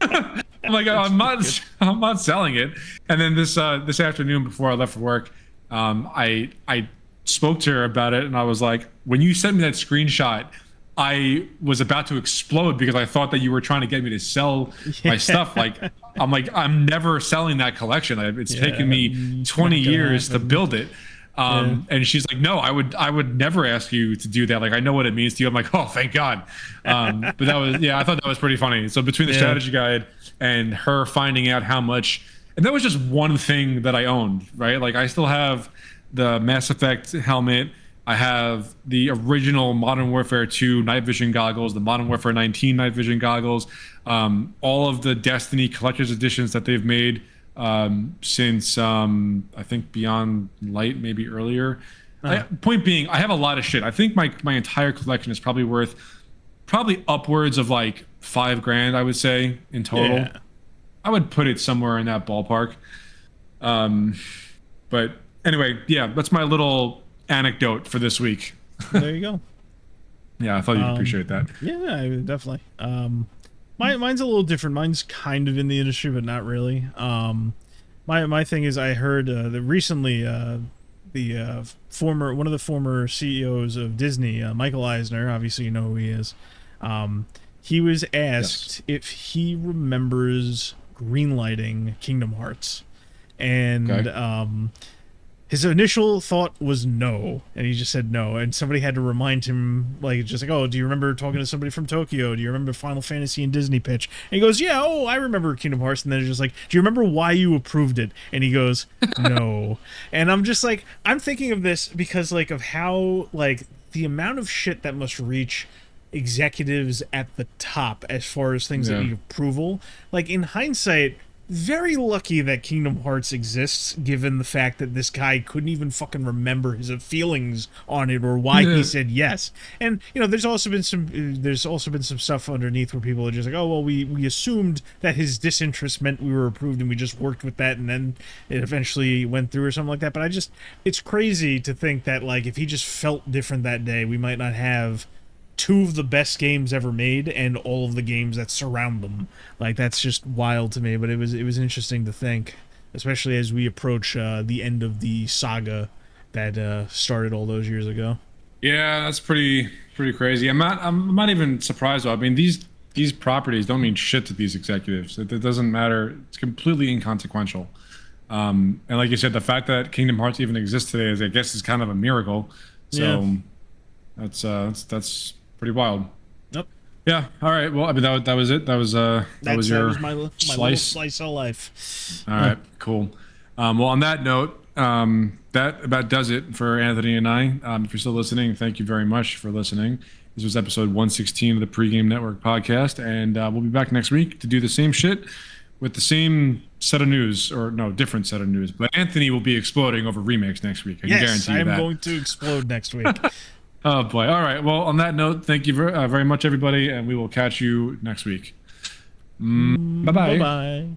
I'm like, I'm not selling it. And then this afternoon before I left for work, I spoke to her about it, and I was like, when you sent me that screenshot, I was about to explode because I thought that you were trying to get me to sell my stuff. Like, I'm never selling that collection. It's taken me 20 years to build it. And she's like, no, I would never ask you to do that. Like, I know what it means to you. I'm like, oh, thank God. But that was, I thought that was pretty funny. So between the strategy guide and her finding out how much, and that was just one thing that I owned, right? Like, I still have the Mass Effect helmet. I have the original Modern Warfare 2 night vision goggles, the Modern Warfare 19 night vision goggles, all of the Destiny collector's editions that they've made since I think Beyond Light, maybe earlier. Point being, I have a lot of shit. I think my entire collection is probably worth upwards of like $5,000, I would say, in total. Yeah. I would put it somewhere in that ballpark. But anyway, that's my little anecdote for this week. There you go. Yeah, I thought you'd appreciate that. Yeah, definitely. Mine's a little different. Mine's kind of in the industry, but not really. My thing is, I heard that recently one of the former CEOs of Disney, Michael Eisner, obviously you know who he is. He was asked if he remembers greenlighting Kingdom Hearts, and his initial thought was no, and he just said no, and somebody had to remind him, like, just like, oh, do you remember talking to somebody from Tokyo? Do you remember Final Fantasy and Disney pitch? And he goes, yeah, I remember Kingdom Hearts. And then it's just like, do you remember why you approved it? And he goes, no. And I'm just like, I'm thinking of this because, like, of how, like, the amount of shit that must reach executives at the top as far as things that need approval. Like, in hindsight, very lucky that Kingdom Hearts exists, given the fact that this guy couldn't even fucking remember his feelings on it or why he said yes. And there's also been some stuff underneath where people are just like, oh well, we assumed that his disinterest meant we were approved and we just worked with that, and then it eventually went through or something like that. But it's crazy to think that, like, if he just felt different that day, we might not have two of the best games ever made and all of the games that surround them. Like, that's just wild to me, but it was interesting to think, especially as we approach the end of the saga that started all those years ago. Yeah, that's pretty crazy. I'm not even surprised though. I mean, these properties don't mean shit to these executives. It doesn't matter. It's completely inconsequential. And like you said, the fact that Kingdom Hearts even exists today is kind of a miracle. So that's pretty wild. Yep. Yeah. All right. Well, I mean, that was it. That was my little slice of life. All right. Cool. Well, on that note, that about does it for Anthony and I. If you're still listening, thank you very much for listening. This was episode 116 of the Pregame Network podcast, and we'll be back next week to do the same shit with the same set of news, or no, different set of news. But Anthony will be exploding over remakes next week. I can guarantee you that. I'm going to explode next week. Oh boy. All right. Well, on that note, thank you very much, everybody, and we will catch you next week. Bye-bye. Bye-bye.